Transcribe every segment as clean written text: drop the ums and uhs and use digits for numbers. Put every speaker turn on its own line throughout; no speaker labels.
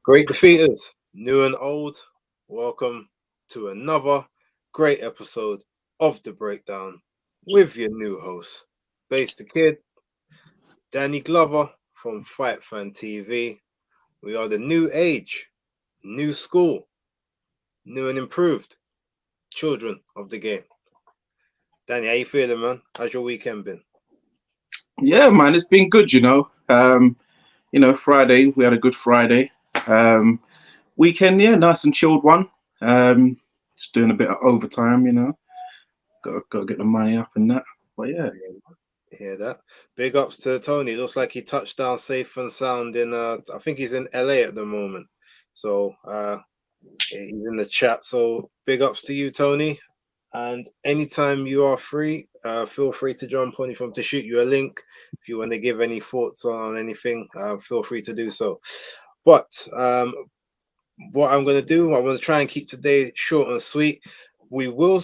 Great defeaters, new and old, welcome to another great episode of The Breakdown with your new host, BaseDaKID, Dani Glover from Fightfantvlive. We are the new age, new school, new and improved children of the game. Dani, how you feeling, man? How's your weekend been?
Yeah, man, it's been good, Friday, we had a good Friday. Weekend, yeah, nice and chilled one. Just doing a bit of overtime, Got to get the money up and that. But yeah.
Hear that. Big ups to Tony. Looks like he touched down safe and sound in I think he's in LA at the moment. So he's in the chat. So big ups to you, Tony. And anytime you are free, feel free to jump on if you want to shoot you a link. If you want to give any thoughts on anything, feel free to do so. But what I'm going to do, I'm going to try and keep today short and sweet. We will,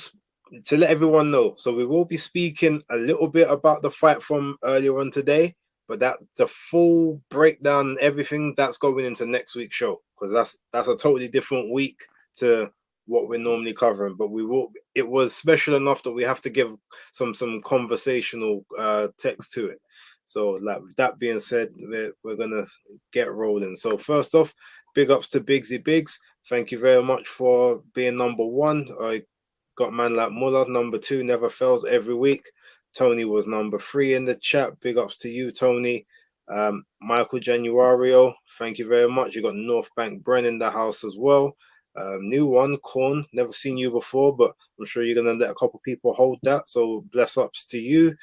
to let everyone know, so we will be speaking a little bit about the fight from earlier on today, but that the full breakdown and everything that's going into next week's show, because that's a totally different week to what we're normally covering. But it was special enough that we have to give some conversational text to it. So like with that being said, we're gonna get rolling. So first off, big ups to Bigsy Biggs. Thank you very much for being number one. I got man like Muller, number two, never fails every week. Tony was number three in the chat. Big ups to you, Tony. Michael Januario, thank you very much. You got North Bank Bren in the house as well. New one, Corn, never seen you before, but I'm sure you're going to let a couple people hold that. So bless ups to you.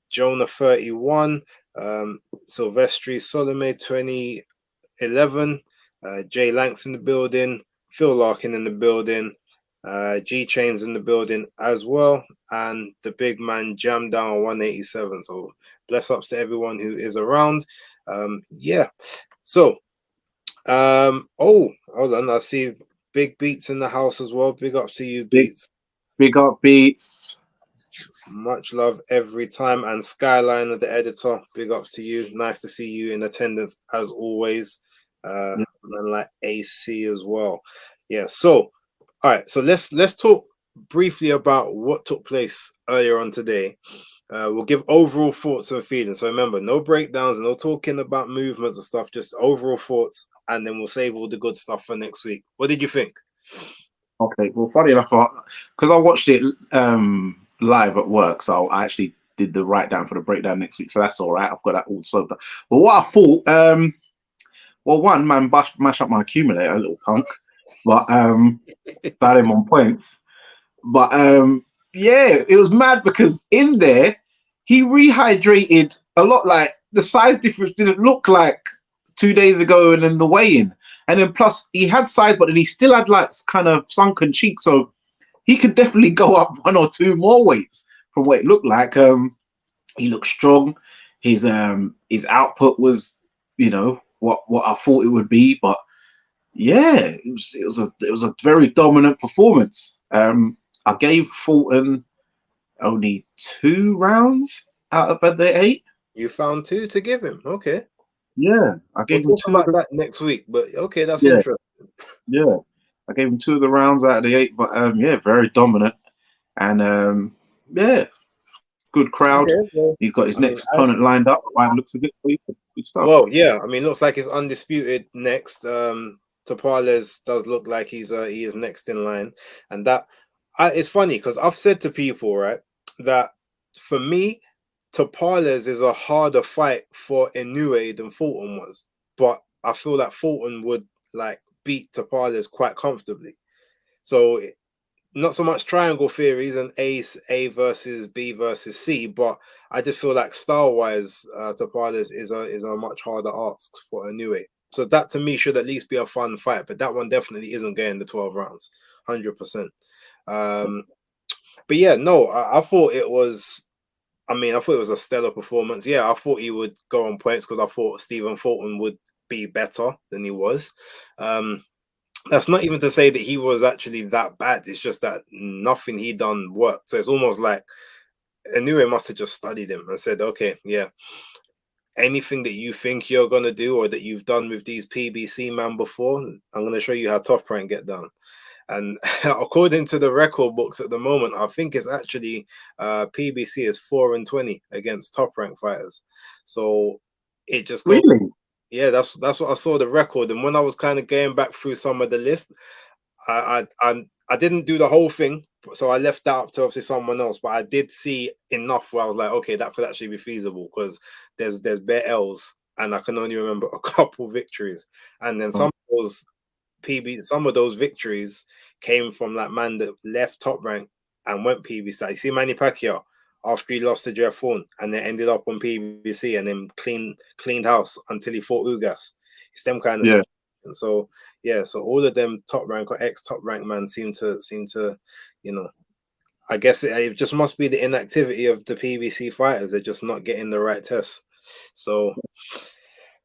Jonah 31, Silvestri Solomé 2011, Jay Lanks in the building, Phil Larkin in the building, G Chains in the building as well, and the big man Jam Down 187. So bless ups to everyone who is around. Yeah. So hold on, I see Big Beats in the house as well. Big ups to you, Beats.
Big up, Beats.
Much love every time. And Skyline, the editor, big ups to you. Nice to see you in attendance as always. And like AC as well. Yeah. So, all right. So let's talk briefly about what took place earlier on today. We'll give overall thoughts and feelings. So remember, no breakdowns, no talking about movements and stuff. Just overall thoughts, and then we'll save all the good stuff for next week. What did you think?
Okay. Well, funny enough, because I watched it live at work, so I actually did the write down for the breakdown next week, so that's all right. I've got that all sorted. But what I thought, well, one man mash up my accumulator, a little punk, but got him on points. But yeah, it was mad because in there he rehydrated a lot. Like the size difference didn't look like 2 days ago, and then the weigh-in, and then plus he had size, but then he still had like kind of sunken cheeks, so he could definitely go up 1 or 2 more weights from what it looked like. He looked strong. His output was, what I thought it would be, but yeah, it was a very dominant performance. I gave Fulton only 2 rounds out of the 8.
You found 2 to give him, okay?
Yeah, I gave him 2
about that next week, but okay, that's
yeah.
interesting.
Yeah, I gave him 2 of the rounds out of the 8, but yeah, very dominant, and yeah, good crowd.
Okay, well,
He's got his next opponent lined up. Looks a bit good stuff.
Well, yeah, I mean, looks like he's undisputed next. Topales does look like he is next in line, and that it's funny because I've said to people, right, that for me, Topales is a harder fight for Inoue than Fulton was, but I feel that Fulton would like beat Topales quite comfortably. So not so much triangle theories and A versus B versus C, but I just feel like style-wise, Topales is a much harder ask for Inoue. So that to me should at least be a fun fight, but that one definitely isn't getting the 12 rounds, 100%. But yeah, no, I thought it was. I mean, I thought it was a stellar performance. Yeah, I thought he would go on points because I thought Stephen Fulton would be better than he was. That's not even to say that he was actually that bad. It's just that nothing he done worked. So it's almost like Inoue must have just studied him and said, okay, yeah, anything that you think you're gonna do or that you've done with these PBC man before, I'm gonna show you how Top Rank get done. And according to the record books at the moment, I think it's actually PBC is 4-20 against Top Rank fighters. So it just goes.
Really?
Yeah, that's what I saw the record. And when I was kind of going back through some of the list, I didn't do the whole thing, so I left that up to obviously someone else. But I did see enough where I was like, okay, that could actually be feasible because there's bare L's, and I can only remember a couple victories, and then some of those victories came from like man that left Top Rank and went PBC. Like, you see Manny Pacquiao after he lost to Jeff Thorne and then ended up on PBC and then cleaned house until he fought Ugas. It's them kind of and so yeah, so all of them Top Rank or ex-Top Rank man seem to, you know, I guess it just must be the inactivity of the PBC fighters. They're just not getting the right tests. So,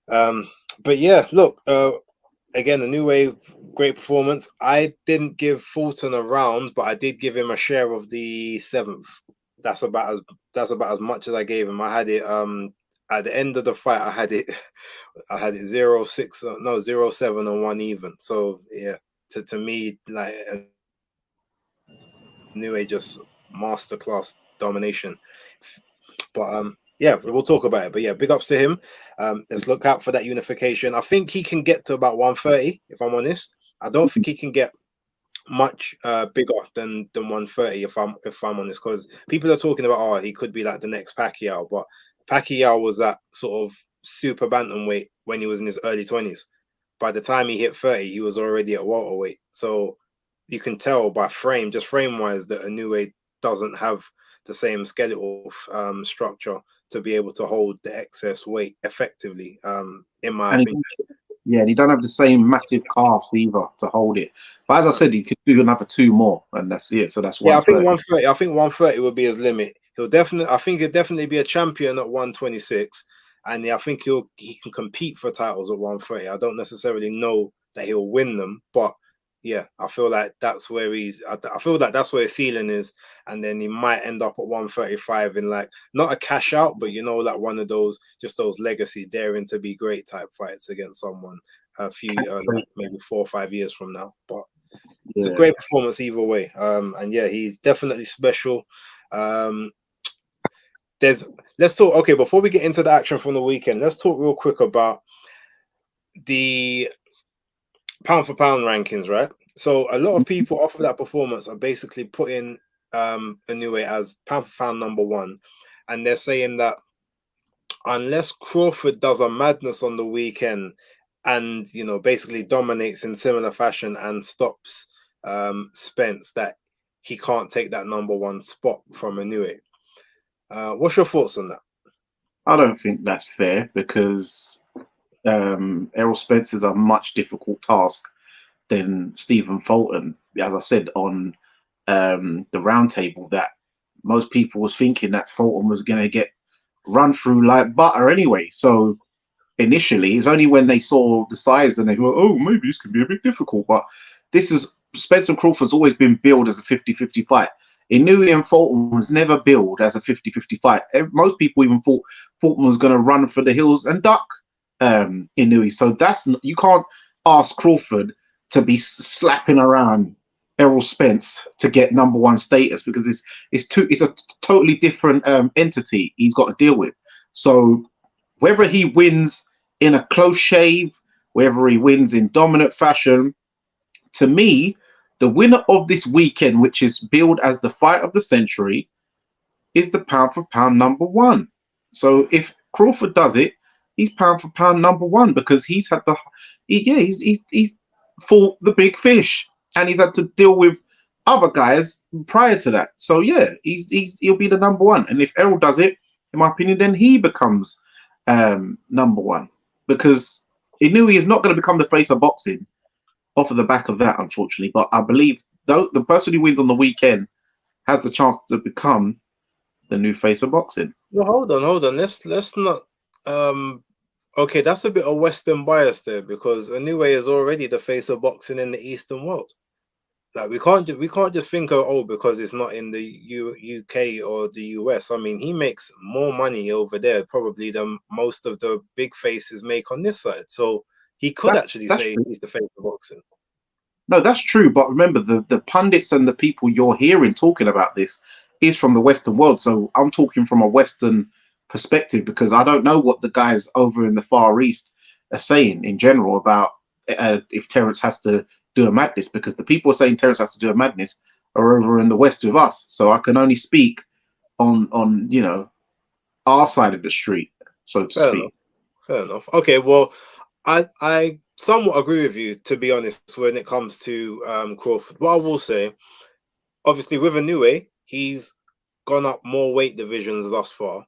but yeah, look, again, Inoue, great performance. I didn't give Fulton a round, but I did give him a share of the 7th. That's about as much as I gave him. I had it at the end of the fight. I had it 0-6, no 0-7 and 1 even. So yeah, to me, like Inoue just masterclass domination. But yeah, we'll talk about it. But yeah, big ups to him. Let's look out for that unification. I think he can get to about 130, if I'm honest. I don't think he can get much bigger than 130, if I'm honest, because people are talking about, oh, he could be like the next Pacquiao, but Pacquiao was that sort of super bantamweight when he was in his early 20s. By the time he hit 30, he was already at welterweight. So you can tell by frame wise, that Inoue doesn't have the same skeletal structure to be able to hold the excess weight effectively, in my opinion.
And he don't have the same massive calves either to hold it. But as I said, he could do another 2 more, and that's it. So that's 130.
I think 130 would be his limit. I think he'll definitely be a champion at 126, and I think he can compete for titles at 130. I don't necessarily know that he'll win them, but yeah, I feel like that's where I feel like that's where his ceiling is, and then he might end up at 135 in like not a cash out, but you know, like one of those legacy daring to be great type fights against someone a few like maybe 4 or 5 years from now. But it's a great performance either way. And yeah, he's definitely special. Let's talk. Okay, before we get into the action from the weekend, let's talk real quick about the pound for pound rankings, right? So a lot of people off of that performance are basically putting Inoue as pound for pound number 1, and they're saying that unless Crawford does a madness on the weekend and, you know, basically dominates in similar fashion and stops Spence, that he can't take that number 1 spot from Inoue. What's your thoughts on that?
I don't think that's fair, because Errol Spence is a much difficult task than Stephen Fulton. As I said on the roundtable, that most people was thinking that Fulton was going to get run through like butter anyway. So initially, it's only when they saw the size and they go, oh, maybe this can be a bit difficult. But this is Spencer Crawford's always been billed as a 50-50 fight. Inoue and Fulton was never billed as a 50-50 fight. Most people even thought Fulton was going to run for the hills and duck Inoue. So you can't ask Crawford to be slapping around Errol Spence to get number 1 status, because it's a totally different entity he's got to deal with. So whether he wins in a close shave, whether he wins in dominant fashion, to me, the winner of this weekend, which is billed as the fight of the century, is the pound for pound number 1. So if Crawford does it, he's pound for pound number 1, because he's had he's fought the big fish, and he's had to deal with other guys prior to that. So yeah, he'll be the number 1. And if Errol does it, in my opinion, then he becomes number 1, because Inoue is not going to become the face of boxing off of the back of that, unfortunately. But I believe though the person who wins on the weekend has the chance to become the new face of boxing.
Well, hold on. Let's not. Okay, that's a bit of Western bias there, because Inoue is already the face of boxing in the Eastern world. Like we can't just think of, oh, because it's not in the UK or the US. I mean, he makes more money over there probably than most of the big faces make on this side. So he could actually
That's
say
true.
he's the face of boxing.
No, that's true. But remember, the pundits and the people you're hearing talking about this is from the Western world. So I'm talking from a Western perspective because I don't know what the guys over in the Far East are saying in general about if Terence has to do a madness, because the people saying Terence has to do a madness are over in the West with us. So I can only speak on our side of the street, so to
Fair enough.
speak.
Fair enough. Okay, well, I somewhat agree with you, to be honest, when it comes to Crawford. What I will say, obviously, with Inoue, he's gone up more weight divisions thus far.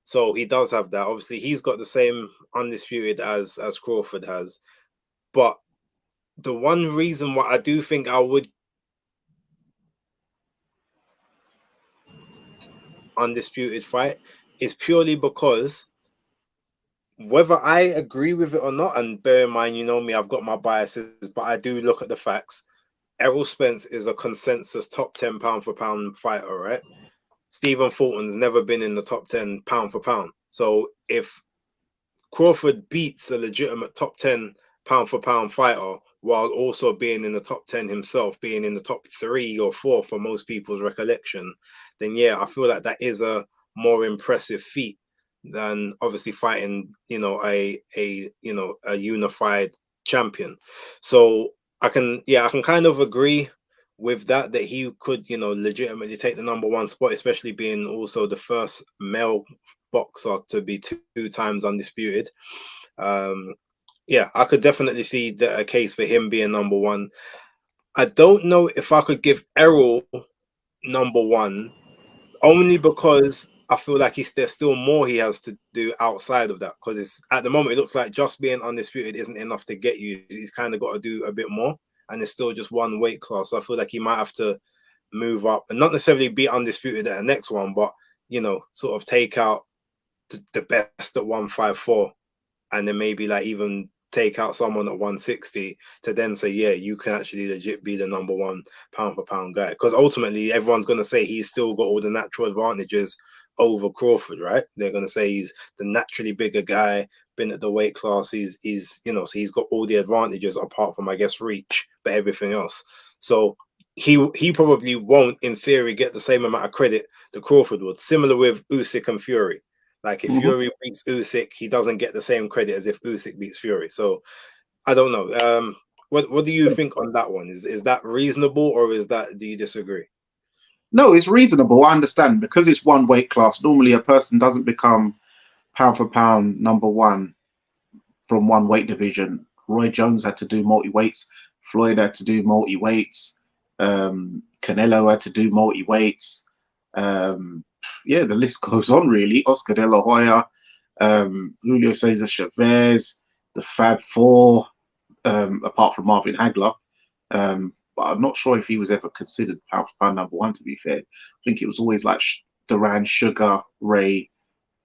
So he does have that. Obviously, he's got the same undisputed as Crawford has. But the one reason why I do think I would undisputed fight is purely because whether I agree with it or not, and bear in mind, you know me, I've got my biases, but I do look at the facts. Errol Spence is a consensus top 10 pound for pound fighter, right? Stephen Fulton's never been in the top 10 pound for pound. So if Crawford beats a legitimate top 10 pound for pound fighter while also being in the top 10 himself, being in the top 3 or 4 for most people's recollection, then yeah, I feel like that is a more impressive feat than obviously fighting, a unified champion. So I can kind of agree with that he could, legitimately take the #1 spot, especially being also the first male boxer to be two times undisputed. Yeah, I could definitely see a case for him being #1. I don't know if I could give Errol #1 only because I feel like there's still more he has to do outside of that. Because it's at the moment it looks like just being undisputed isn't enough to get you. He's kind of got to do a bit more, and it's still just one weight class. So I feel like he might have to move up and not necessarily be undisputed at the next one, but sort of take out the best at 154, and then maybe like even take out someone at 160 to then say, yeah, you can actually legit be the #1 pound for pound guy. Because ultimately, everyone's going to say he's still got all the natural advantages over Crawford, right? They're going to say he's the naturally bigger guy, been at the weight class. He's so he's got all the advantages apart from, I guess, reach, but everything else. So he probably won't, in theory, get the same amount of credit that Crawford would. Similar with Usyk and Fury. Like if Fury beats Usyk, he doesn't get the same credit as if Usyk beats Fury. So I don't know. What do you think on that one? Is that reasonable, or do you disagree?
No, it's reasonable. I understand because it's one weight class. Normally, a person doesn't become pound for pound #1 from one weight division. Roy Jones had to do multi weights. Floyd had to do multi weights. Canelo had to do multi weights. Yeah, the list goes on really. Oscar De La Hoya, Julio Cesar Chavez, the Fab Four, apart from Marvin Hagler. But I'm not sure if he was ever considered pound for pound #1. To be fair, I think it was always like Duran, Sugar, Ray.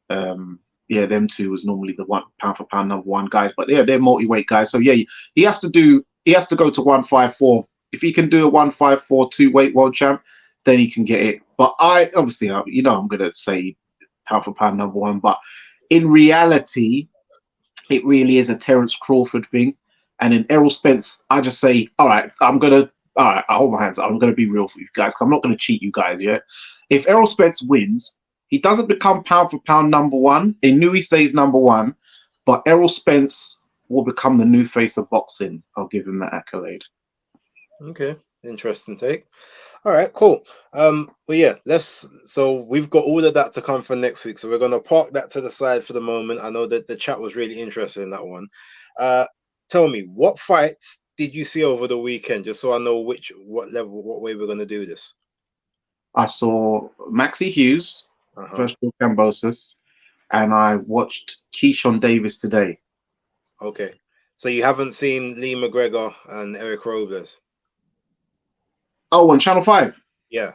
Yeah, them two was normally the pound for pound #1 guys. But yeah, they're multi-weight guys. So yeah, he has to go to 154. If he can do a 154 2-weight world champ, then he can get it. But I obviously, I'm gonna say pound for pound #1. But in reality, it really is a Terence Crawford thing. And in Errol Spence, I just say, all right, I hold my hands up. I'm gonna be real for you guys. I'm not gonna cheat you guys. Yeah, if Errol Spence wins, he doesn't become pound for pound #1. Inoue stays #1, but Errol Spence will become the new face of boxing. I'll give him that accolade.
Okay, interesting take. All right, cool. Well, yeah, so we've got all of that to come for next week. So we're gonna park that to the side for the moment. I know that the chat was really interested in that one. Tell me, what fights did you see over the weekend, just so I know what way we're gonna do this?
I saw Maxi Hughes versus Kambosos, and I watched Keyshawn Davis today.
Okay, so you haven't seen Lee McGregor and Eric Robles?
Oh, on Channel 5.
Yeah.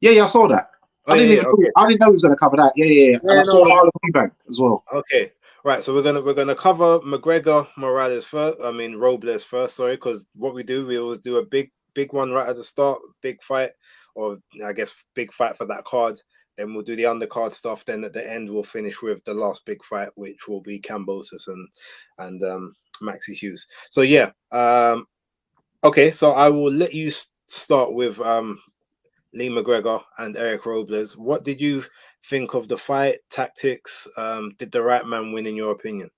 Yeah, I saw that.
Oh,
I didn't even.
okay.
I didn't know he was going to cover that. Yeah. And I saw Harlem Eubank as well.
Okay, right. So we're gonna cover McGregor Robles first. Sorry, because what we always do a big big one right at the start, big fight, or I guess big fight for that card. Then we'll do the undercard stuff. Then at the end, we'll finish with the last big fight, which will be Kambosos and Maxi Hughes. So yeah, okay. So I will let you start with Lee McGregor and Eric Robles. What did you think of the fight tactics? Did the right man win in your opinion?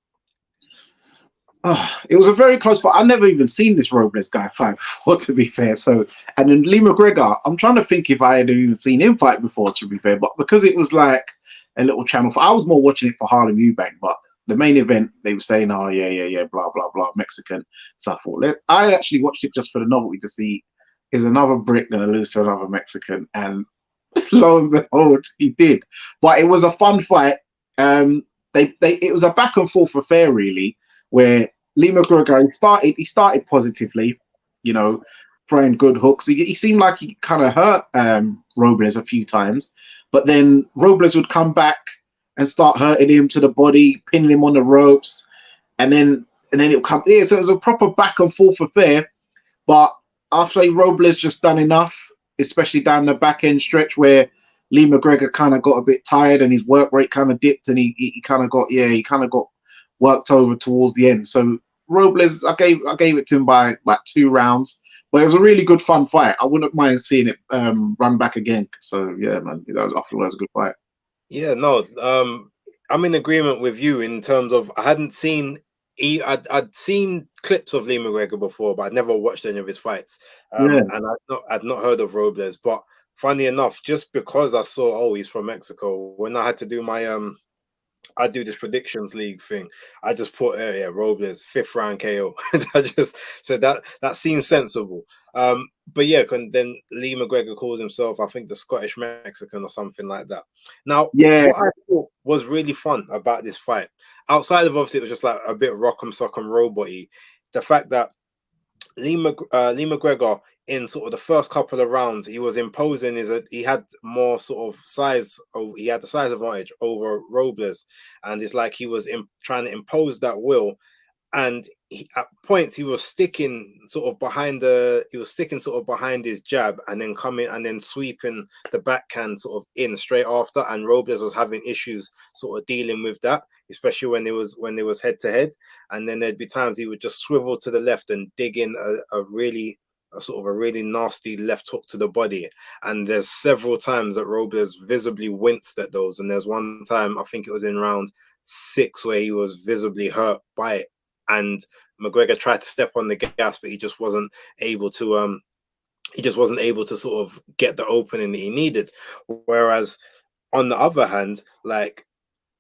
It was a very close fight. I never even seen this Robles guy fight before, to be fair. So, and then Lee McGregor, I'm trying to think if I had even seen him fight before, to be fair. But because it was like a little channel, I was more watching it for Harlem Eubank. But the main event, they were saying, oh, yeah, blah, blah, blah, Mexican. So I thought, I actually watched it just for the novelty to see, is another Brit going to lose to another Mexican? And lo and behold, he did. But it was a fun fight. It was a back and forth affair, really, where Lee McGregor he started positively, you know, throwing good hooks. He seemed like he kind of hurt Robles a few times, but then Robles would come back and start hurting him to the body, pinning him on the ropes, and then it would come. Yeah, so it was a proper back and forth affair. But after Robles just done enough, especially down the back end stretch where Lee McGregor kind of got a bit tired and his work rate kind of dipped, and he kind of got worked over towards the end. So Robles, I gave it to him by about 2 rounds, but it was a really good fun fight. I wouldn't mind seeing it run back again. So yeah, man, I thought it was a good fight.
Yeah, no, I'm in agreement with you in terms of I hadn't seen. I'd seen clips of Lee McGregor before, but I'd never watched any of his fights.
Yeah.
And I'd not heard of Robles. But funny enough, just because I saw, he's from Mexico, when I had to do my I do this predictions league thing. I just put Robles 5th round KO. I just said that seems sensible. But yeah, then Lee McGregor calls himself, I think, the Scottish Mexican or something like that. Now,
yeah,
what I thought was really fun about this fight, outside of obviously it was just like a bit rock'em sock'em robot-y, the fact that Lee McGregor in sort of the first couple of rounds, he was imposing he had more sort of size. He had the size advantage over Robles, and it's like he was trying to impose that will. And at points he was sticking sort of behind his jab, and then coming and then sweeping the backhand sort of in straight after. And Robles was having issues sort of dealing with that, especially when it was head to head. And then there'd be times he would just swivel to the left and dig in a really nasty left hook to the body. And there's several times that Robles visibly winced at those. And there's one time, I think it was in round 6, where he was visibly hurt by it. And McGregor tried to step on the gas, but he just wasn't able to sort of get the opening that he needed. Whereas on the other hand, like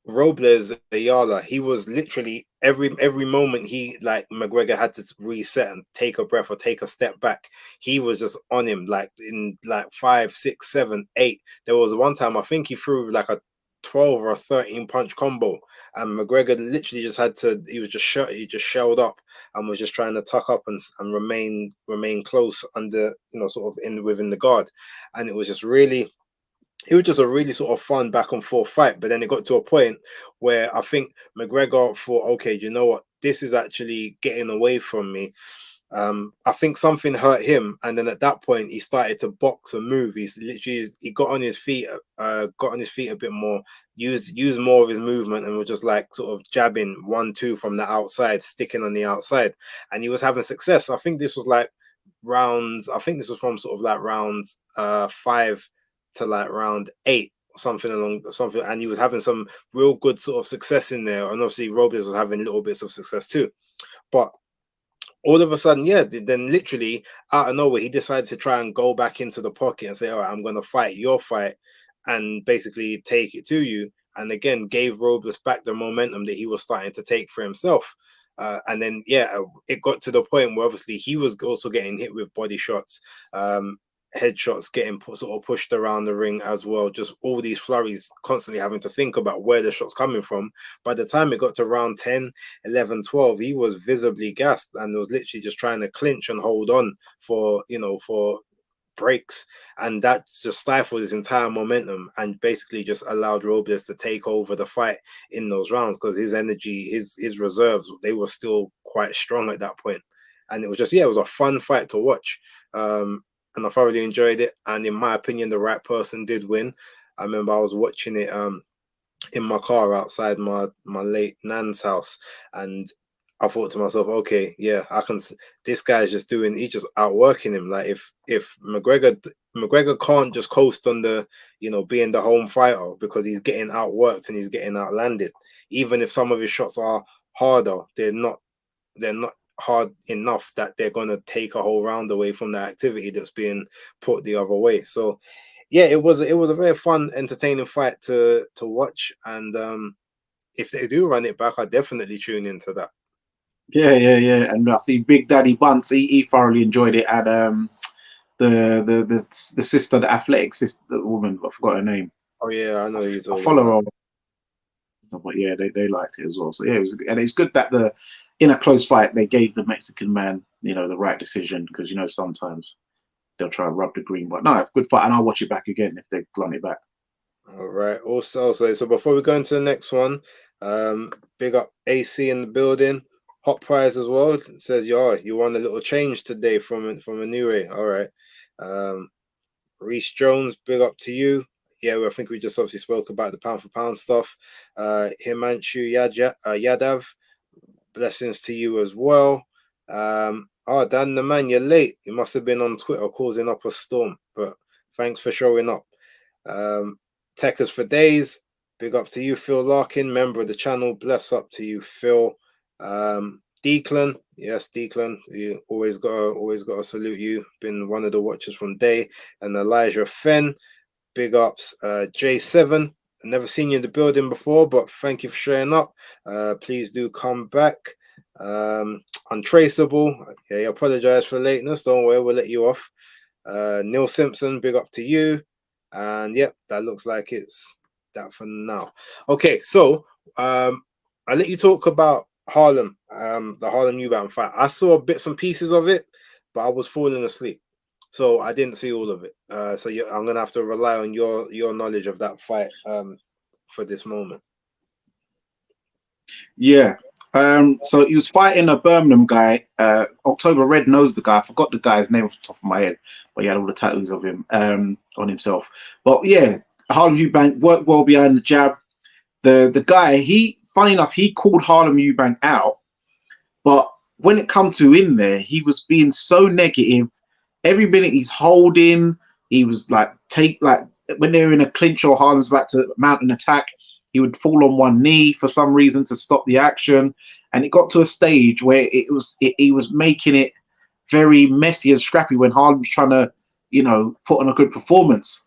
Robles Ayala, he was literally every moment McGregor had to reset and take a breath or take a step back, he was just on him, like in like 5, 6, 7, 8. There was one time I think he threw like a 12 or a 13 punch combo, and McGregor literally just had to, he just shelled up and was just trying to tuck up and remain close under, sort of within the guard. And it was just a really sort of fun back and forth fight. But then it got to a point where I think McGregor thought, okay, you know what, this is actually getting away from me. I think something hurt him, and then at that point he started to box and move. He got on his feet a bit more, used more of his movement, and was just like sort of jabbing 1-2 from the outside, sticking on the outside, and he was having success. I think this was from sort of like rounds 5 to like round 8 or something, and he was having some real good sort of success in there, and obviously Robles was having little bits of success too. But all of a sudden, then literally out of nowhere, he decided to try and go back into the pocket and say, all right, I'm going to fight your fight, and basically take it to you. And again, gave Robles back the momentum that he was starting to take for himself. And then, it got to the point where obviously he was also getting hit with body shots, headshots, getting sort of pushed around the ring as well. Just all these flurries, constantly having to think about where the shot's coming from. By the time it got to round 10, 11, 12, he was visibly gassed and was literally just trying to clinch and hold on for breaks, and that just stifled his entire momentum and basically just allowed Robles to take over the fight in those rounds, because his energy, his reserves, they were still quite strong at that point. and it was just, yeah, it was a fun fight to watch. And I thoroughly enjoyed it. And in my opinion, the right person did win. I remember I was watching it in my car outside my late nan's house, and I thought to myself, okay, yeah, I can. This guy's just doing. He's just outworking him. Like if McGregor can't just coast on the, being the home fighter, because he's getting outworked and he's getting outlanded. Even if some of his shots are harder, they're not hard enough that they're going to take a whole round away from the activity that's being put the other way. So yeah, it was a very fun, entertaining fight to watch. And if they do run it back, I definitely tune into that.
Yeah. And I see Big Daddy Bunce. He thoroughly enjoyed it. And the sister, the athletic sister, the woman, I forgot her name.
Oh yeah, I know you're talking
I follow
about.
her, but yeah, they liked it as well. So yeah, and it's good that in a close fight they gave the Mexican man, the right decision, because sometimes they'll try to rub the green. But no, good fight, and I'll watch it back again if they run it back.
All right. Also, so before we go into the next one, big up AC in the building. Hot prize as well. It says you won a little change today from Inoue. All right. Reese Jones, big up to you. Yeah, well, I think we just obviously spoke about the pound for pound stuff. Himanshu Yadav, blessings to you as well. Dan the man, you're late. You must have been on Twitter causing up a storm, but thanks for showing up. Techers for days, big up to you, Phil Larkin, member of the channel. Bless up to you, Phil. Declan, yes, Declan, you always gotta salute you. Been one of the watchers from day. And Elijah Fenn, big ups. J7, never seen you in the building before, but thank you for showing up. Please do come back. Untraceable, yeah, I apologize for lateness. Don't worry, we'll let you off. Neil Simpson, big up to you. And yep, that looks like it's that for now. Okay, so I'll let you talk about Harlem, the Harlem Eubank fight. I saw bits and pieces of it, but I was falling asleep, so I didn't see all of it. So I'm gonna have to rely on your knowledge of that fight for this moment.
Yeah. So he was fighting a Birmingham guy. October Red knows the guy. I forgot the guy's name off the top of my head, but he had all the tattoos of him on himself. But yeah, Harlem Eubank worked well behind the jab. The guy, funny enough, he called Harlem Eubank out, but when it come to in there, he was being so negative. Every minute he's holding, he was like when they're in a clinch or Harlem's about to mount an attack, he would fall on one knee for some reason to stop the action. And it got to a stage where he was making it very messy and scrappy when Harlem was trying to, put on a good performance.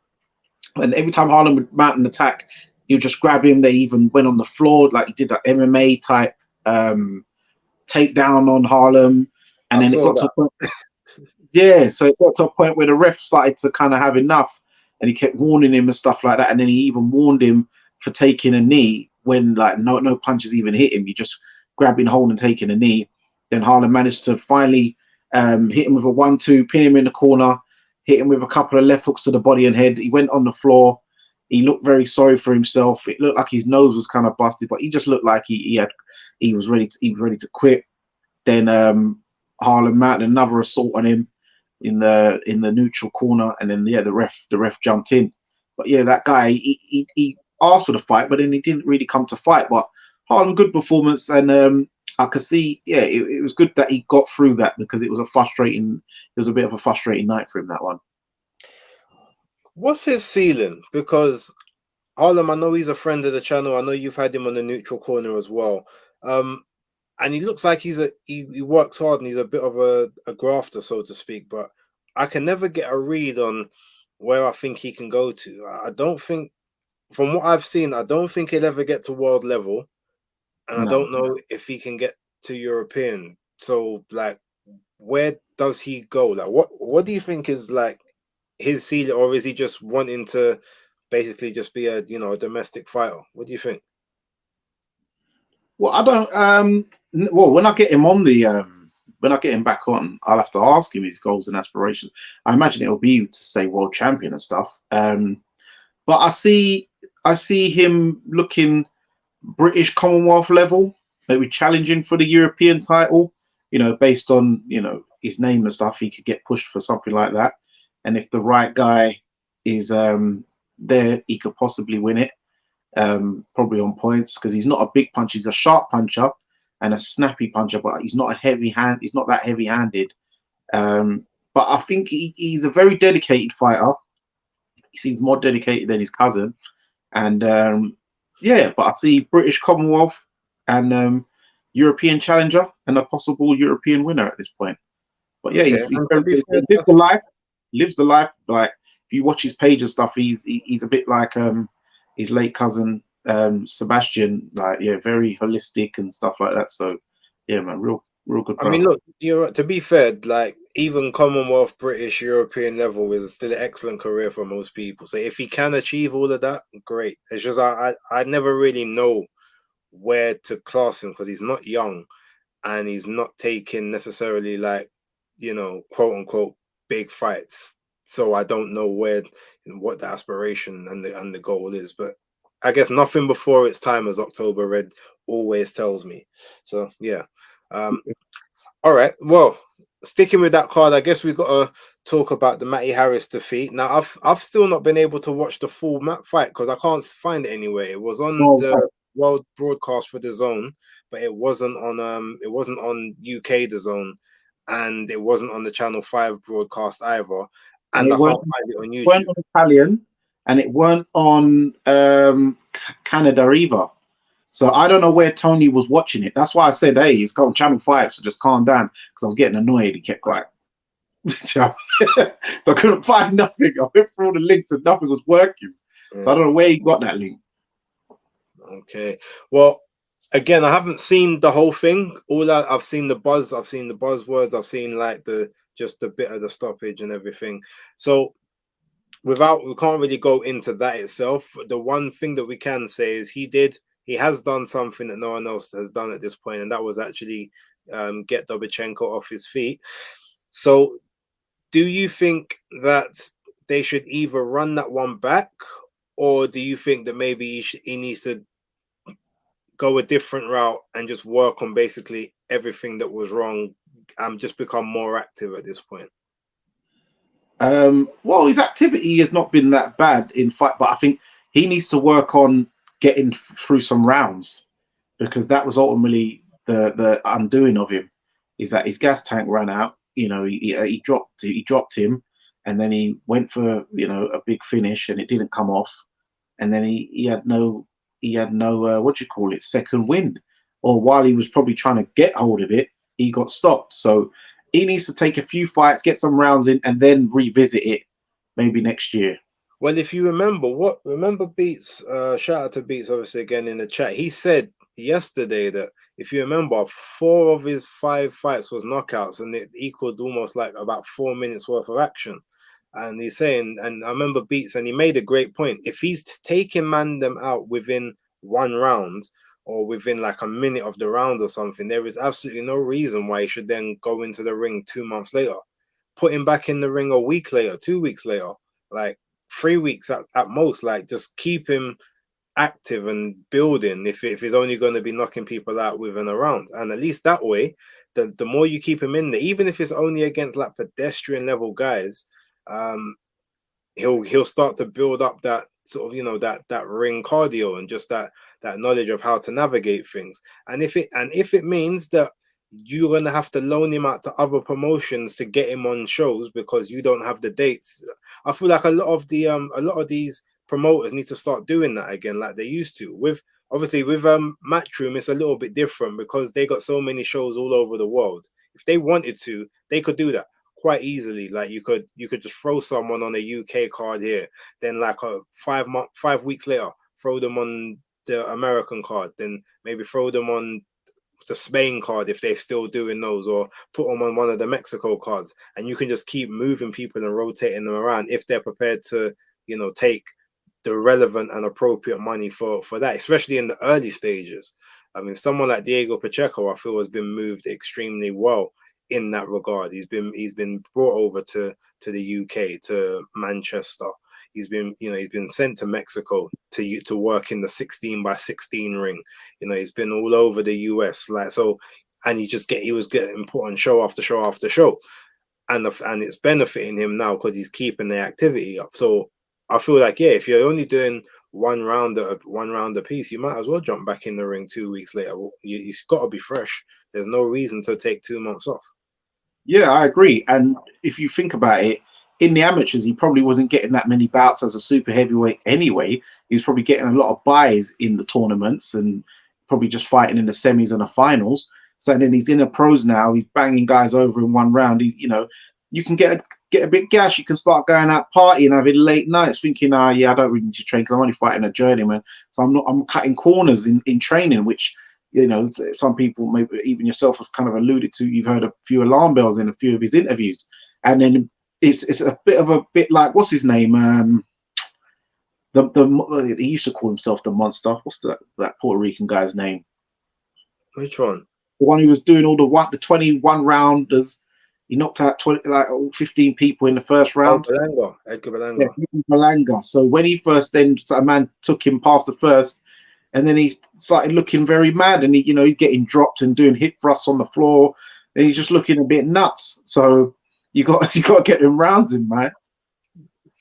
And every time Harlem would mount an attack, he would just grab him. They even went on the floor, like he did that MMA type takedown on Harlem. And then it got to a point. Yeah, so it got to a point where the ref started to kind of have enough, and he kept warning him and stuff like that. And then he even warned him for taking a knee when like no punches even hit him. You just grabbing hold and taking a knee. Then Harlem managed to finally hit him with a 1-2, pin him in the corner, hit him with a couple of left hooks to the body and head. He went on the floor. He looked very sorry for himself. It looked like his nose was kind of busted, but he just looked like he was ready to quit. Then Harlem mounted another assault on him in the neutral corner, and then the ref jumped in. But yeah, that guy he asked for the fight, but then he didn't really come to fight. But Harlem, good performance, and I could see, yeah, it was good that he got through that, because it was a bit of a frustrating night for him, that one.
What's his ceiling? Because Harlem, I know he's a friend of the channel. I know you've had him on the neutral corner as well. And he looks like he works hard and he's a bit of a grafter, so to speak. But I can never get a read on where I think he can go to. I don't think, from what I've seen, I don't think he'll ever get to world level. And I don't know if he can get to European. So, like, where does he go? Like, what do you think is like his ceiling, or is he just wanting to basically just be a domestic fighter? What do you think?
Well, I don't. Well, when I get him on when I get him back on, I'll have to ask him his goals and aspirations. I imagine it'll be to say world champion and stuff. But I see him looking British Commonwealth level, maybe challenging for the European title. based on his name and stuff, he could get pushed for something like that. And if the right guy is there, he could possibly win it. Probably on points, because he's not a big puncher. He's a sharp puncher and a snappy puncher, but he's not a heavy hand. He's not that heavy-handed. But I think he's a very dedicated fighter. He seems more dedicated than his cousin. And but I see British Commonwealth and European challenger and a possible European winner at this point. But yeah,
Okay.
he lives the life. Lives the life. Like, if you watch his page and stuff, he's a bit like his late cousin Sebastian. Like, yeah, very holistic and stuff like that. So yeah, man, real good.
I mean, look, to be fair, like, even Commonwealth, British, European level is still an excellent career for most people. So if he can achieve all of that, great. It's just I never really know where to class him, because he's not young and he's not taking necessarily, like, quote unquote big fights. So I don't know what the aspiration and the goal is. But I guess nothing before its time, as October Red always tells me. So yeah. All right. Well, sticking with that card, I guess we've got to talk about the Matty Harris defeat. Now, I've still not been able to watch the full fight because I can't find it anywhere. It was on the world broadcast for the Zone, but it wasn't on UK the Zone, and it wasn't on the Channel 5 broadcast either. And I can't find it on YouTube.
It weren't on Italian, and it weren't on Canada either. So I don't know where Tony was watching it. That's why I said, hey, it's on Channel 5, so just calm down, because I was getting annoyed. He kept quiet. So I couldn't find nothing. I went through all the links and nothing was working. So I don't know where he got that link.
Okay. Well, again, I haven't seen the whole thing. I've seen the buzz, I've seen the buzzwords, I've seen like just a bit of the stoppage and everything. So we can't really go into that itself. The one thing that we can say is he has done something that no one else has done at this point, and that was actually get Dobchenko off his feet. So do you think that they should either run that one back, or do you think that maybe he needs to go a different route and just work on basically everything that was wrong and just become more active at this point?
Well, his activity has not been that bad in fight, but I think he needs to work on getting through some rounds, because that was ultimately the undoing of him, is that his gas tank ran out. He dropped him, and then he went for a big finish and it didn't come off, and then he had no what do you call it, second wind, or while he was probably trying to get hold of it, he got stopped. So he needs to take a few fights, get some rounds in, and then revisit it maybe next year.
Well, if you remember Beats, shout out to Beats obviously again in the chat. He said yesterday that, if you remember, 4 of his 5 fights was knockouts, and it equaled almost like about 4 minutes worth of action. And he's saying, and I remember Beats, and he made a great point. If he's taking them out within 1 round or within like a minute of the round or something, there is absolutely no reason why he should then go into the ring 2 months later. Put him back in the ring a week later, 2 weeks later, like 3 weeks at most. Like, just keep him active and building if he's only going to be knocking people out within a round. And at least that way, the more you keep him in there, even if it's only against like pedestrian level guys, he'll start to build up that sort of that ring cardio and just that knowledge of how to navigate things. And if it means that you're going to have to loan him out to other promotions to get him on shows because you don't have the dates, I feel like a lot of these promoters need to start doing that again, like they used to. With Matchroom, it's a little bit different because they got so many shows all over the world. If they wanted to, they could do that quite easily. Like, you could just throw someone on a UK card here, then like 5 weeks later throw them on the American card, then maybe throw them on the Spain card if they're still doing those, or put them on one of the Mexico cards, and you can just keep moving people and rotating them around if they're prepared to take the relevant and appropriate money for that, especially in the early stages. I mean, someone like Diego Pacheco, I feel, has been moved extremely well in that regard. He's been brought over to the UK, to Manchester. He's been sent to Mexico to work in the 16 by 16 ring. He's been all over the US. Like, so and he was getting put on show after show after show, and it's benefiting him now because he's keeping the activity up. So I feel like, yeah, if you're only doing one round a piece, you might as well jump back in the ring 2 weeks later. You've got to be fresh. There's no reason to take 2 months off.
Yeah, I agree. And if you think about it, in the amateurs, he probably wasn't getting that many bouts as a super heavyweight anyway. He was probably getting a lot of buys in the tournaments and probably just fighting in the semis and the finals. So then he's in the pros now. He's banging guys over in one round. You can get a bit gash. You can start going out partying, having late nights, thinking, yeah, I don't really need to train because I'm only fighting a journeyman. So I'm cutting corners in training, which, some people, maybe even yourself, has kind of alluded to. You've heard a few alarm bells in a few of his interviews, and then it's a bit like, what's his name? He used to call himself the Monster. What's that Puerto Rican guy's name?
Which one?
The one who was doing all the 21 rounders. He knocked out 15 people in the first round.
Edgar Berlanga.
Yeah, Berlanga. So when he first, then a man took him past the first, and then he started looking very mad, and he's getting dropped and doing hip thrusts on the floor, and he's just looking a bit nuts. So you got to get them rounds in, man.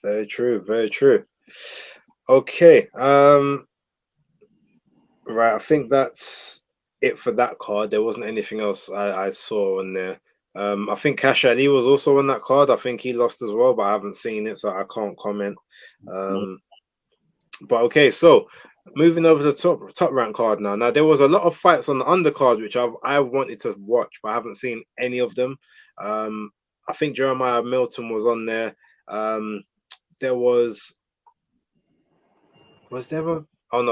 Very true. Very true. Okay. Right. I think that's it for that card. There wasn't anything else I saw on there. I think Cash Ali was also on that card. I think he lost as well, but I haven't seen it, so I can't comment. But okay, so moving over to the top rank card now. Now there was a lot of fights on the undercard which I wanted to watch, but I haven't seen any of them. I think Jeremiah Milton was on there. There was there a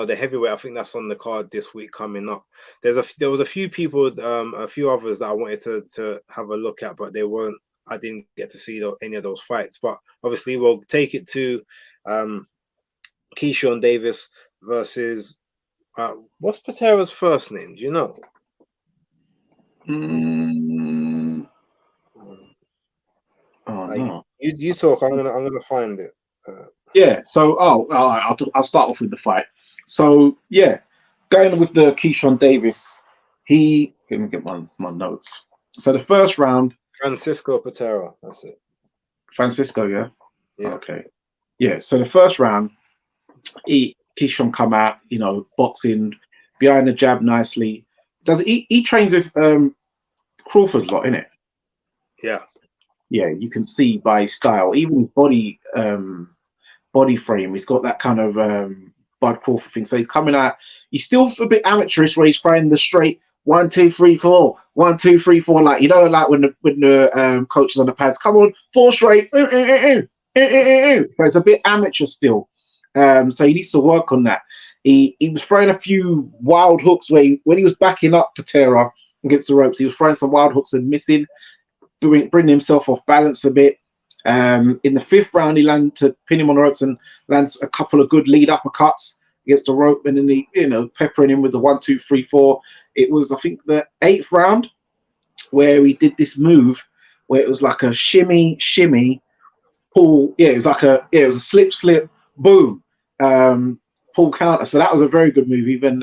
the heavyweight. I think that's on the card this week coming up. There was a few people, a few others that I wanted to have a look at, but they weren't. I didn't get to see any of those fights. But obviously, we'll take it to Keyshawn Davis versus what's Patera's first name? Do you know?
No.
You talk. I'm gonna find it.
Yeah. So I'll start off with the fight. So yeah, going with the Keyshawn Davis, let me get my notes. So the first round,
Francisco Patera. That's it.
Francisco, yeah.
Yeah.
Okay. Yeah. So the first round, Keyshawn come out, boxing behind the jab nicely. He trains with Crawford a lot, innit?
Yeah.
Yeah, you can see by his style, even his body frame, he's got that kind of Bud Crawford thing. So he's coming out. He's still a bit amateurish where he's throwing the straight 1, 2, 3, 4, 1, 2, 3, 4. Like like when the coach is on the pads, come on, 4 straight. So it's a bit amateur still. So he needs to work on that. He was throwing a few wild hooks when he was backing up Patera against the ropes. He was throwing some wild hooks and missing, bringing himself off balance a bit. In the 5th round, he landed to pin him on the ropes and lands a couple of good lead uppercuts against the rope, and then he, peppering him with the 1, 2, 3, 4. It was, I think, the 8th round where he did this move where it was like a shimmy, pull. Yeah, it was a slip, boom, pull counter. So that was a very good move. Even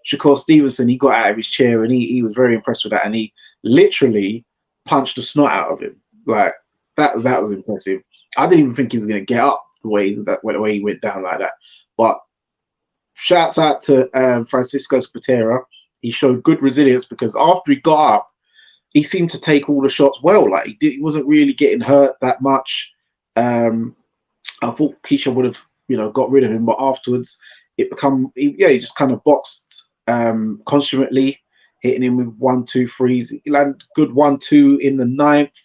Shakur Stevenson, he got out of his chair and he was very impressed with that, and he literally punched the snot out of him. Like that was impressive. I didn't even think he was going to get up the way he went down like that. But shouts out to Francisco Patera. He showed good resilience because after he got up, he seemed to take all the shots well. Like he wasn't really getting hurt that much. I thought Keisha would have, got rid of him, but afterwards he just kind of boxed consummately, hitting him with 1, 2, 3s. He landed good 1, 2 in the 9th.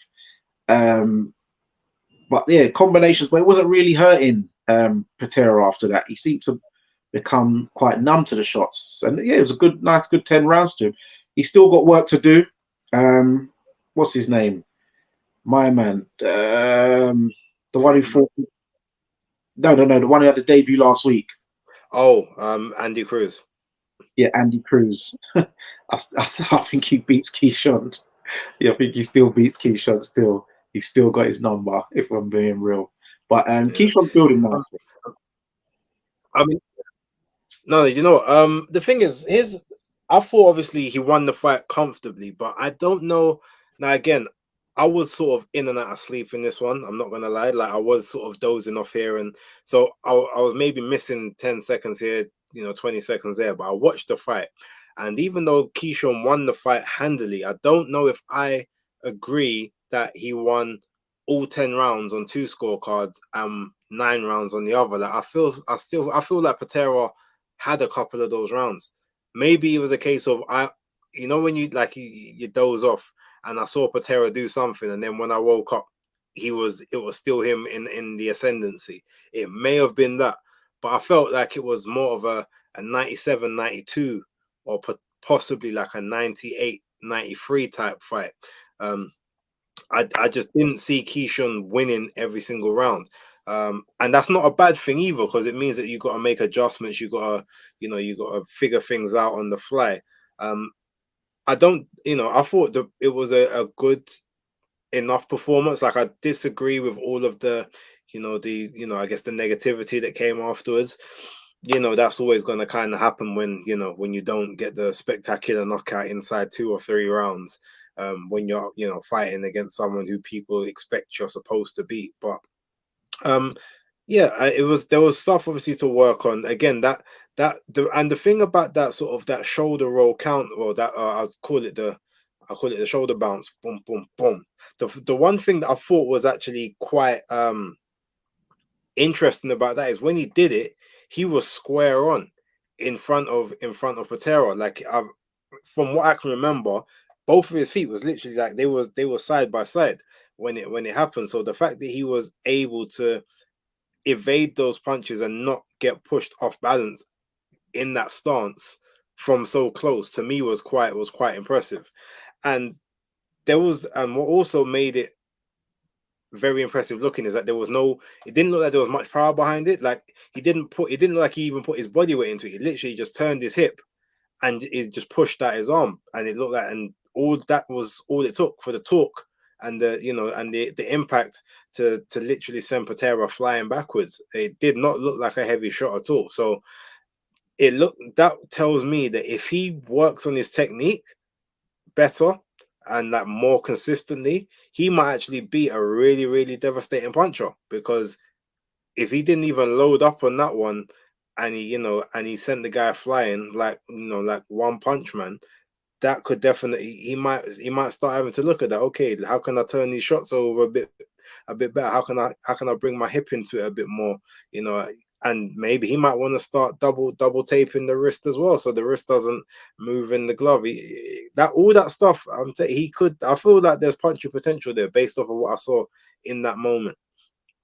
But yeah, combinations, but it wasn't really hurting Patera after that. He seemed to become quite numb to the shots. And yeah, it was a nice 10 rounds to him. He's still got work to do. What's his name? My man. The one who fought. No, the one who had the debut last week.
Oh, Andy Cruz.
Yeah, Andy Cruz. I think he beats Keyshawn. Yeah, I think he still beats Keyshawn still. He's still got his number, if I'm being real. But Keyshawn's building nicely.
I mean, no, the thing is, I thought obviously he won the fight comfortably, but I don't know. Now again, I was sort of in and out of sleep in this one. I'm not gonna lie, like I was sort of dozing off here, and so I was maybe missing 10 seconds here, 20 seconds there. But I watched the fight, and even though Keyshawn won the fight handily, I don't know if I agree that he won all 10 rounds on two scorecards and 9 rounds on the other. Like I feel like Patera had a couple of those rounds. Maybe it was a case of when you doze off, and I saw Patera do something, and then when I woke up, it was still him in the ascendancy. It may have been that, but I felt like it was more of a 97, 92, or possibly like a 98, 93 type fight. I just didn't see Keyshawn winning every single round. And that's not a bad thing either, because it means that you got to make adjustments. You got to figure things out on the fly. I don't, I thought that it was a good enough performance. Like I disagree with all of the, I guess the negativity that came afterwards. That's always going to kind of happen when you don't get the spectacular knockout inside 2 or 3 rounds. When you're fighting against someone who people expect you're supposed to beat. But there was stuff obviously to work on. Again, the thing about that sort of that shoulder roll count, or that I call it the shoulder bounce, boom, boom, boom. The one thing that I thought was actually quite interesting about that is when he did it, he was square on in front of Patera. Like from what I can remember, both of his feet was literally like they were side by side when it happened. So the fact that he was able to evade those punches and not get pushed off balance in that stance from so close, to me was quite impressive. And what also made it very impressive looking is that it didn't look like there was much power behind it. Like it didn't look like he even put his body weight into it. He literally just turned his hip and it just pushed out his arm, and it looked like, and all that was all it took for the torque and the impact to literally send Patera flying backwards. It did not look like a heavy shot at all. So that tells me that if he works on his technique better and like more consistently, he might actually be a really, really devastating puncher. Because if he didn't even load up on that one, and he sent the guy flying like like one punch man, that could definitely, he might start having to look at that. Okay, how can I turn these shots over a bit better? How can I bring my hip into it a bit more? And maybe he might want to start double taping the wrist as well, so the wrist doesn't move in the glove. All that stuff. He could. I feel like there's punching potential there based off of what I saw in that moment.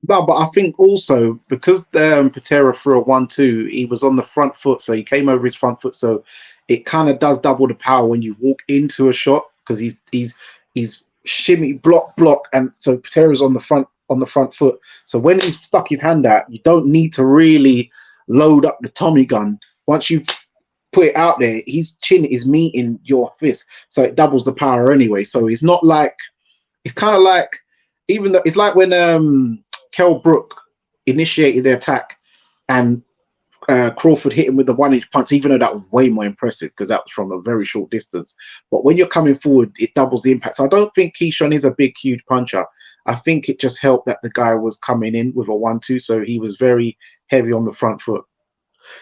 No, but I think also because Patera threw a 1-2, he was on the front foot, so he came over his front foot. So it kind of does double the power when you walk into a shot, because he's shimmy block, and so Patera's on the front foot. So when he stuck his hand out, you don't need to really load up the Tommy gun. Once you've put it out there, his chin is meeting your fist, so it doubles the power anyway. So it's not like, it's kind of like, even though it's like when Kell Brook initiated the attack and Crawford hit him with the 1-inch punch, even though that was way more impressive because that was from a very short distance. But when you're coming forward, it doubles the impact. So I don't think Keyshawn is a big, huge puncher. I think it just helped that the guy was coming in with a 1-2, so he was very heavy on the front foot.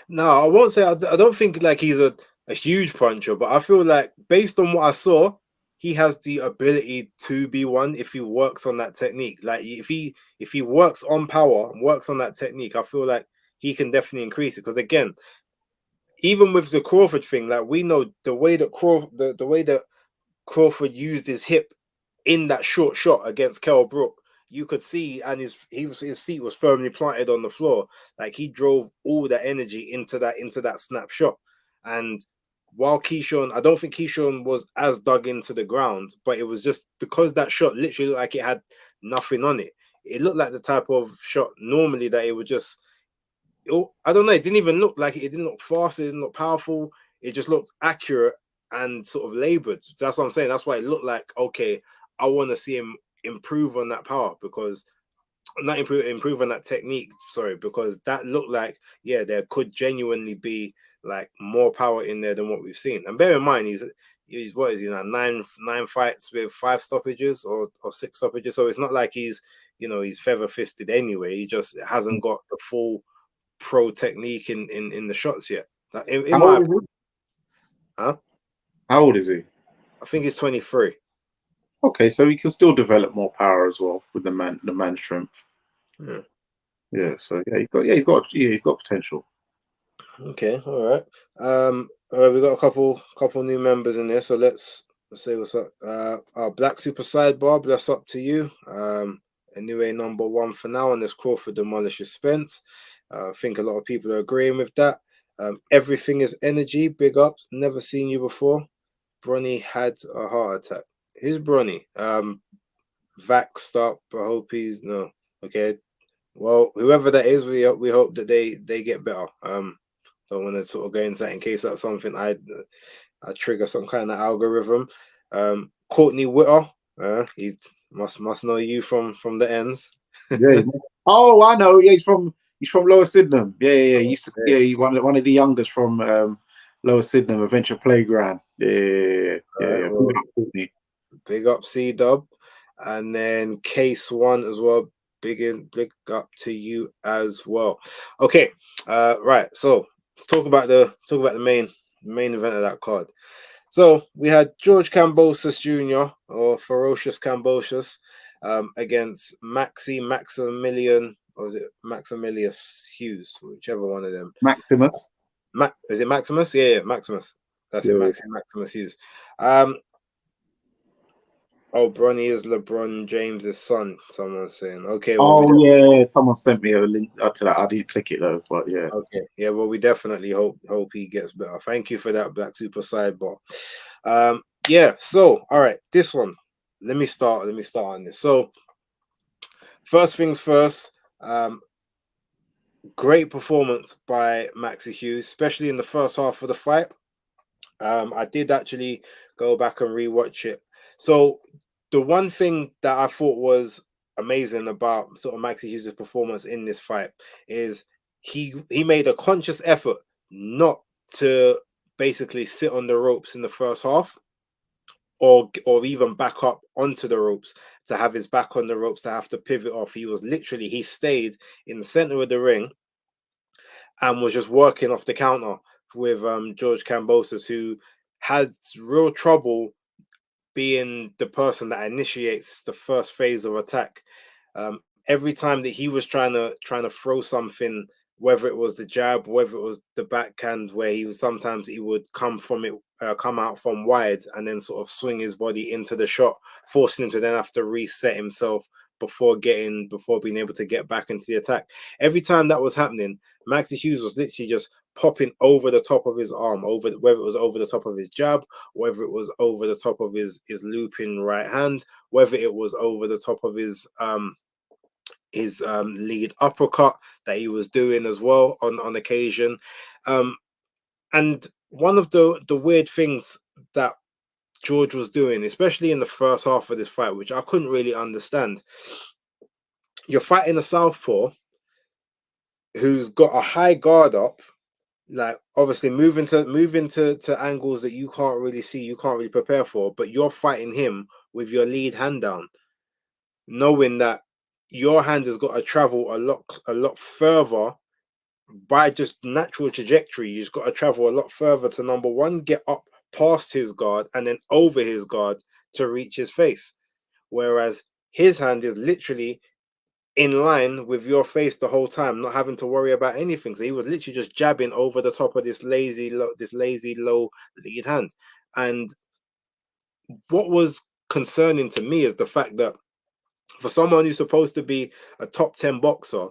No, I won't say I don't think like he's a huge puncher, but I feel like based on what I saw, he has the ability to be one if he works on that technique. Like if he works on power and works on that technique, I feel like he can definitely increase it. Because again, even with the Crawford thing, like we know the way that Crawford used his hip in that short shot against Kell Brook, you could see, and his feet was firmly planted on the floor. Like he drove all that energy into that snapshot. And while Keyshawn, I don't think Keyshawn was as dug into the ground, but it was just because that shot literally looked like it had nothing on it. It looked like the type of shot normally that it would just, I don't know, it didn't even look like it. It didn't look fast. It didn't look powerful. It just looked accurate and sort of labored. That's what I'm saying. That's why it looked like, okay, I want to see him improve on that power, because not improve on that technique. Sorry, because that looked like, yeah, there could genuinely be like more power in there than what we've seen. And bear in mind, he's what is he now? Nine fights with 5 stoppages or 6 stoppages. So it's not like he's he's feather fisted anyway. He just hasn't got the full pro technique in the shots yet. In
How
my
old is he?
huh?
How old is he?
I think he's 23.
Okay, so he can still develop more power as well with the man strength.
Yeah.
Yeah, so he's got potential.
Okay, all right. All right, we got a couple new members in there, so let's say what's up. Our Black Super Sidebar, bless up to you. Inoue number 1 for now, and this Crawford demolishes Spence. I think a lot of people are agreeing with that. Everything is energy. Big ups. Never seen you before. Bronny had a heart attack. Who's Bronny? Vaxxed up. I hope he's no. Okay. Well, whoever that is, we hope that they get better. Don't want to sort of go into that in case that's something I trigger some kind of algorithm. Courtney Witter, he must know you from the ends.
Yeah. Oh, I know. Yeah, he's from Lower Sydenham. Yeah. He used to, yeah, he's one of the youngest from Lower Sydenham Adventure Playground. Yeah.
Well, big up C Dub, and then Case One as well. Big up to you as well. Okay, right. So let's talk about the main event of that card. So we had George Kambosos Jr. or Ferocious Kambosos against Maximilian, or is it Maximilius Hughes, whichever one of them.
Maximus.
Is it Maximus? Yeah, Maximus. That's it, Maximus Hughes. Oh, Bronny is LeBron James's son. Someone's saying, okay. Well,
yeah. Someone sent me a link to that. I didn't click it though, but yeah.
Okay, yeah. Well, we definitely hope he gets better. Thank you for that, Black Super Sidebar. Yeah. So, all right, this one. Let me start on this. So, first things first. Great performance by Maxi Hughes, especially in the first half of the fight. I did actually go back and rewatch it. So the one thing that I thought was amazing about sort of Maxi Hughes' performance in this fight is he made a conscious effort not to basically sit on the ropes in the first half or even back up onto the ropes, to have his back on the ropes, to have to pivot off. He stayed in the center of the ring and was just working off the counter with George Kambosos, who had real trouble being the person that initiates the first phase of attack. Every time that he was trying to throw something, whether it was the jab, whether it was the backhand, where he would come out from wide and then sort of swing his body into the shot, forcing him to then have to reset himself before being able to get back into the attack. Every time that was happening, Maxi Hughes was literally just popping over the top of his arm, whether it was over the top of his jab, whether it was over the top of his looping right hand, whether it was over the top of his lead uppercut that he was doing as well on occasion. And one of the weird things that George was doing, especially in the first half of this fight, which I couldn't really understand, you're fighting a southpaw who's got a high guard up, like obviously moving to angles that you can't really see, you can't really prepare for, but you're fighting him with your lead hand down, knowing that your hand has got to travel a lot further by just natural trajectory. You've got to travel a lot further to, number one, get up past his guard and then over his guard to reach his face, whereas his hand is literally in line with your face the whole time, not having to worry about anything. So he was literally just jabbing over the top of this lazy low lead hand. And what was concerning to me is the fact that for someone who's supposed to be a top 10 boxer,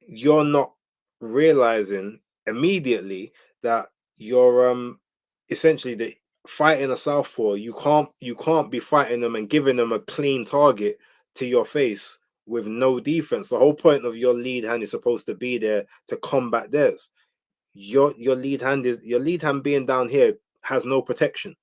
you're not realizing immediately that you're essentially the fighting a southpaw. You can't be fighting them and giving them a clean target to your face with no defense. The whole point of your lead hand is supposed to be there to combat theirs. Your lead hand being down here has no protection,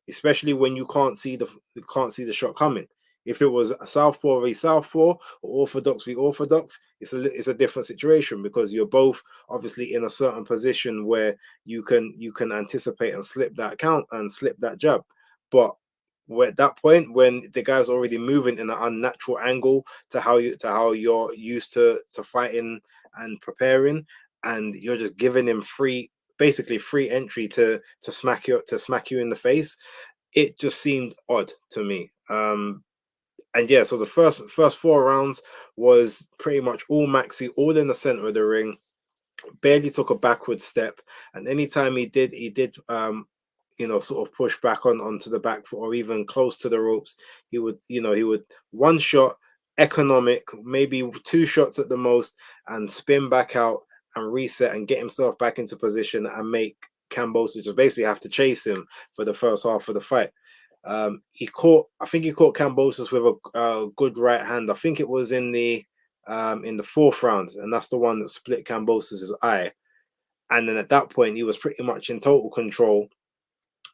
especially when you can't see the shot coming. If it was southpaw v southpaw or orthodox v orthodox, it's a different situation, because you're both obviously in a certain position where you can anticipate and slip that count and slip that jab. But we're at that point when the guy's already moving in an unnatural angle to how you're used to fighting and preparing, and you're just giving him basically free entry to smack you in the face. It just seemed odd to me. And yeah, so the first 4 rounds was pretty much all Maxi, all in the center of the ring, barely took a backward step, and anytime he did sort of push back onto the back foot or even close to the ropes, he would one shot, economic, maybe 2 shots at the most, and spin back out and reset and get himself back into position and make Kambosos just basically have to chase him for the first half of the fight. I think he caught Kambosos with a good right hand. I think it was in the 4th round, and that's the one that split Kambosos' eye. And then at that point, he was pretty much in total control,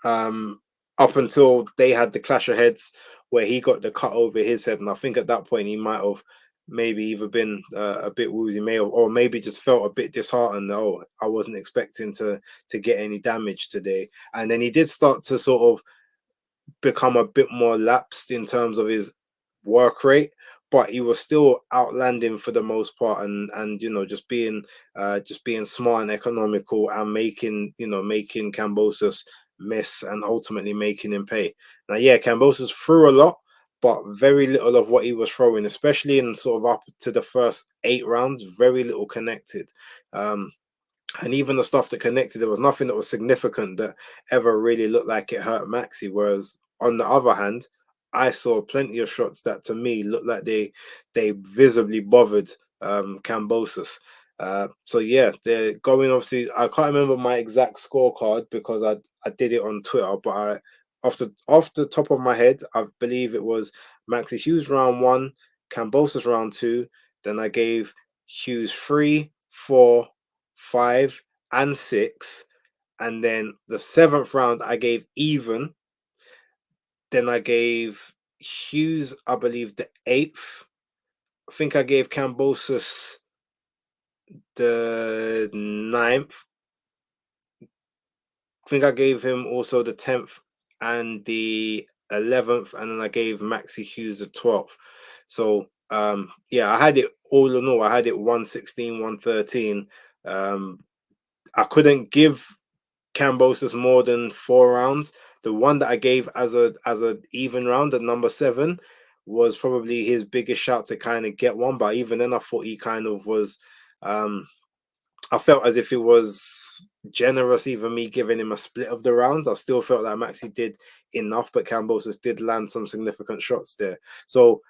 up until they had the clash of heads where he got the cut over his head. And I think at that point, he might have maybe either been a bit woozy, or maybe just felt a bit disheartened. Oh, I wasn't expecting to get any damage today. And then he did start to sort of become a bit more lapsed in terms of his work rate, but he was still outlanding for the most part, and just being smart and economical, and making Kambosos miss and ultimately making him pay. Now, yeah, Kambosos threw a lot, but very little of what he was throwing, especially in sort of up to the first 8 rounds, very little connected. And even the stuff that connected, there was nothing that was significant that ever really looked like it hurt Maxi. Whereas on the other hand, I saw plenty of shots that to me looked like they visibly bothered Kambosos. So yeah, they're going, obviously, I can't remember my exact scorecard because I did it on Twitter, but off the top of my head, I believe it was Maxi Hughes round 1, Kambosos round 2. Then I gave Hughes 3, 4, 5, and 6, and then the 7th round I gave even. Then I gave Hughes, I believe, the 8th. I think I gave Kambosos the 9th. I think I gave him also the 10th and the 11th, and then I gave Maxi Hughes the 12th. So yeah, I had it all in all. I had it 116, 113. I couldn't give Kambosos more than 4 rounds. The one that I gave as a even round at number 7 was probably his biggest shout to kind of get one. But even then, I thought he kind of was. I felt as if it was generous, even me giving him a split of the rounds. I still felt that Maxi did enough, but Kambosos did land some significant shots there. So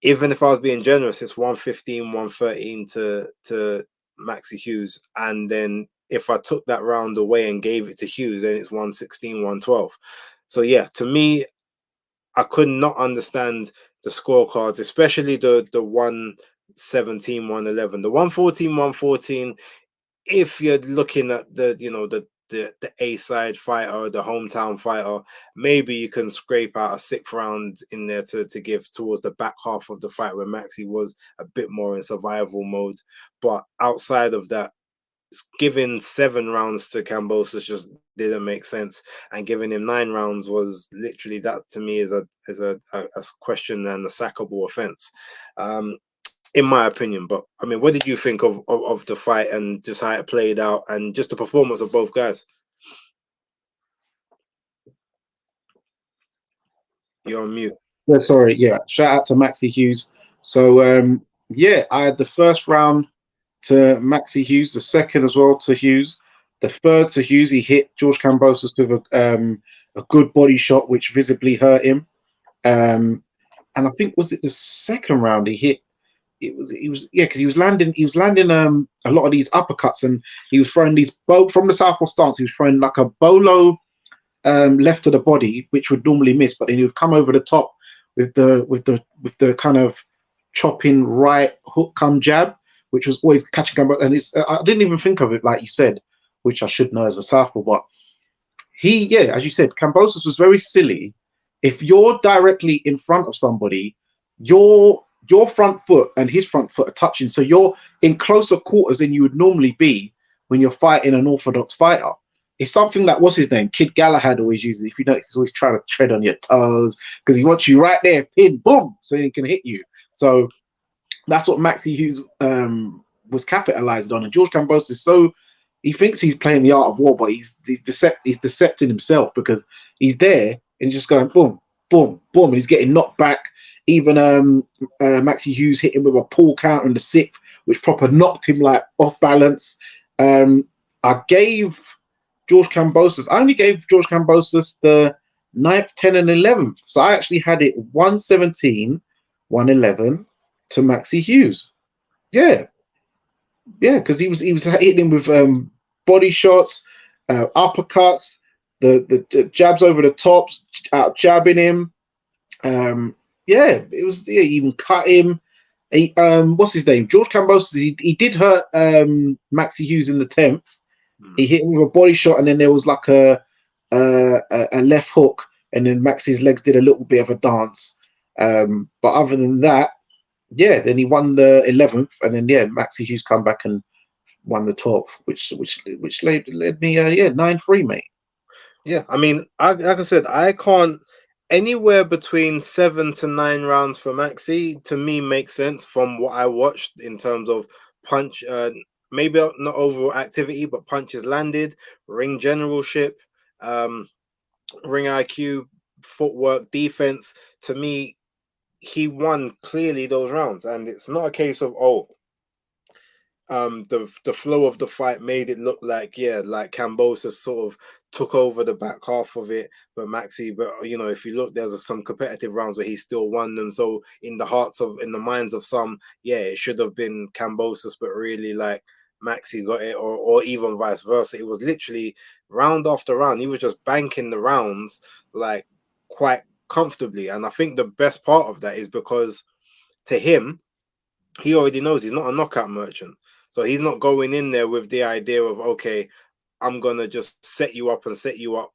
even if I was being generous, it's 115, 113 to Maxi Hughes, and then if I took that round away and gave it to Hughes, then it's 116, 112. So yeah, to me, I could not understand the scorecards, especially the 117, 111, the 114, 114. If you're looking at the A side fighter, the hometown fighter, maybe you can scrape out a 6th round in there to give towards the back half of the fight where Maxi was a bit more in survival mode. But outside of that, giving 7 rounds to Kambosos just didn't make sense, and giving him 9 rounds was literally, that to me is a question and a sackable offense, in my opinion. But I mean, what did you think of the fight and just how it played out and just the performance of both guys? You're on mute.
Yeah, sorry. Yeah, shout out to Maxi Hughes. So yeah, I had the 1st round to Maxi Hughes, the 2nd as well to Hughes, the 3rd to Hughes. He hit George Kambosos with a good body shot, which visibly hurt him. And I think, was it the 2nd round he hit? It was yeah, because he was landing a lot of these uppercuts, and he was throwing these from the southpaw stance. He was throwing like a bolo left to the body, which would normally miss, but then he would come over the top with the kind of chopping right hook come jab, which was always catching him. And I didn't even think of it like you said, which I should know as a southpaw. But as you said, Kambosos was very silly. If you're directly in front of somebody, your front foot and his front foot are touching, so you're in closer quarters than you would normally be when you're fighting an orthodox fighter. It's something that, what's his name, Kid Galahad always uses. If you notice, he's always trying to tread on your toes because he wants you right there, pin, boom, so he can hit you. So that's what Maxi Hughes was capitalized on. And George Kambosos is so, he thinks he's playing the art of war, but he's decepting himself, because he's there and just going boom, boom, boom, and he's getting knocked back. Even Maxi Hughes hit him with a pull counter in the 6th, which proper knocked him like off balance. I gave George Kambosos, I only gave George Kambosos the 9th, 10th, and 11th. So I actually had it 117, 111 to Maxi Hughes. Yeah, because he was hitting him with body shots, uppercuts, the jabs over the tops, out jabbing him. It was, he even cut him. He, what's his name? George Kambosos. He did hurt Maxi Hughes in the 10th. He hit him with a body shot, and then there was like a left hook, and then Maxi's legs did a little bit of a dance. But other than that, then he won the 11th, and then Maxi Hughes come back and won the 12th, which led me 9-3, mate.
Yeah, I mean, like I said, I can't. Anywhere between 7 to 9 rounds for Maxi, to me, makes sense from what I watched in terms of punch, maybe not overall activity, but punches landed, ring generalship, ring IQ, footwork, defense. To me, he won clearly those rounds, and it's not a case of the flow of the fight made it look like like Kambosos sort of took over the back half of it, but Maxi, if you look, there's some competitive rounds where he still won them. So in the minds of some, it should have been Kambosos, but really like Maxi got it, or even vice versa. It was literally round after round. He was just banking the rounds like quite comfortably, and I think the best part of that is because to him, he already knows he's not a knockout merchant. So he's not going in there with the idea of, okay, I'm going to just set you up and set you up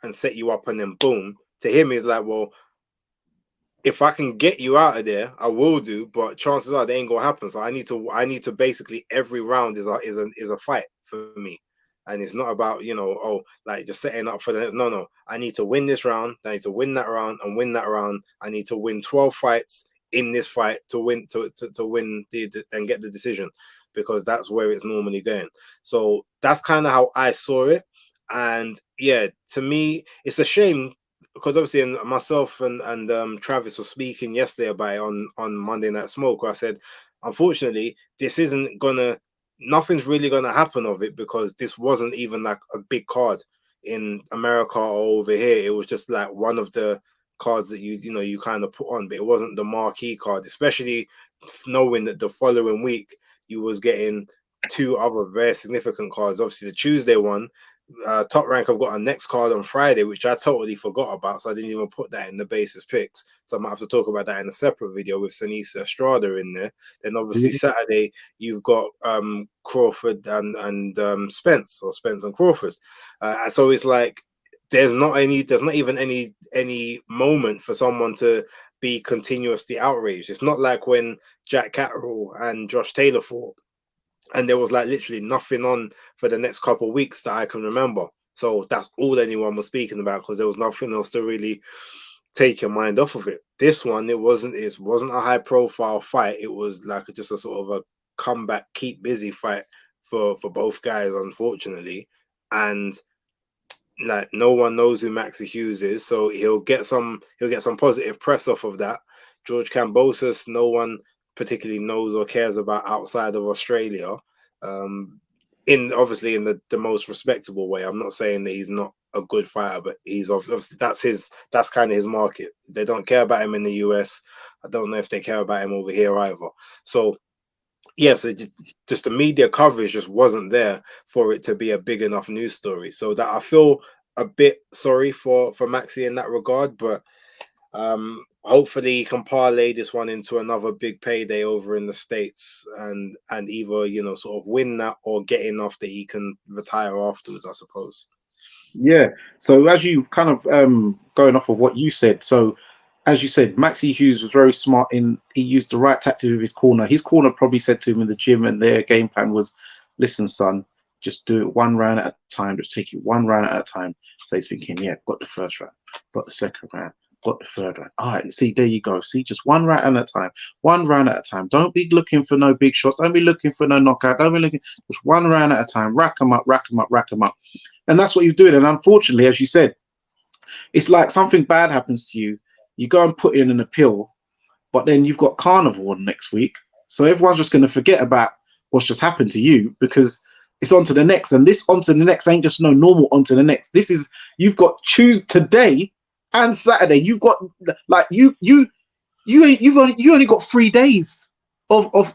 and set you up and then boom. To him, he's like, well, if I can get you out of there, I will do, but chances are they ain't going to happen. So I need to basically, every round is a fight for me. And it's not about, like just setting up for the, no, I need to win this round. I need to win that round and win that round. I need to win 12 fights in this fight to win and get the decision, because that's where it's normally going. So that's kind of how I saw it. And to me, it's a shame because obviously myself and Travis were speaking yesterday about it on Monday Night Smoke, where I said, unfortunately, nothing's really gonna happen of it, because this wasn't even like a big card in America or over here. It was just like one of the cards that you kind of put on, but it wasn't the marquee card, especially knowing that the following week you was getting 2 other very significant cards. Obviously the Tuesday one, Top Rank have got a next card on Friday, which I totally forgot about, so I didn't even put that in the basis picks. So I might have to talk about that in a separate video with Sinisa Estrada in there. Then obviously Saturday you've got Crawford and Spence and Crawford. And so it's like there's not even any moment for someone to be continuously outraged. It's not like when Jack Catterall and Josh Taylor fought, and there was like literally nothing on for the next couple of weeks that I can remember. So that's all anyone was speaking about, because there was nothing else to really take your mind off of it. This one, it wasn't a high profile fight. It was like just a sort of a comeback, keep busy fight for both guys, unfortunately. And like no one knows who Maxi Hughes is, so he'll get some positive press off of that. George Kambosos, no one particularly knows or cares about outside of Australia. Obviously in the most respectable way. I'm not saying that he's not a good fighter, but he's obviously that's kind of his market. They don't care about him in the US. I don't know if they care about him over here either. So yes, just the media coverage just wasn't there for it to be a big enough news story. So that I feel a bit sorry for Maxi in that regard, but hopefully he can parlay this one into another big payday over in the States and either sort of win that or get enough that he can retire afterwards, I suppose.
Yeah. So as you kind of going off of what you said, so as you said, Maxie Hughes was very smart he used the right tactic with his corner. His corner probably said to him in the gym, and their game plan was, listen, son, just do it one round at a time. Just take it one round at a time. So he's thinking, yeah, got the first round, got the second round, got the third round. All right, see, there you go. See, just one round at a time. One round at a time. Don't be looking for no big shots. Don't be looking for no knockout. Don't be looking, just one round at a time. Rack them up, rack them up, rack them up. And that's what he's doing. And unfortunately, as you said, it's like something bad happens to you. You go and put in an appeal, but then you've got Carnival on next week. So everyone's just going to forget about what's just happened to you because it's on to the next. And this on to the next ain't just no normal on to the next. This is, you've got today and Saturday. You've got like you only got 3 days of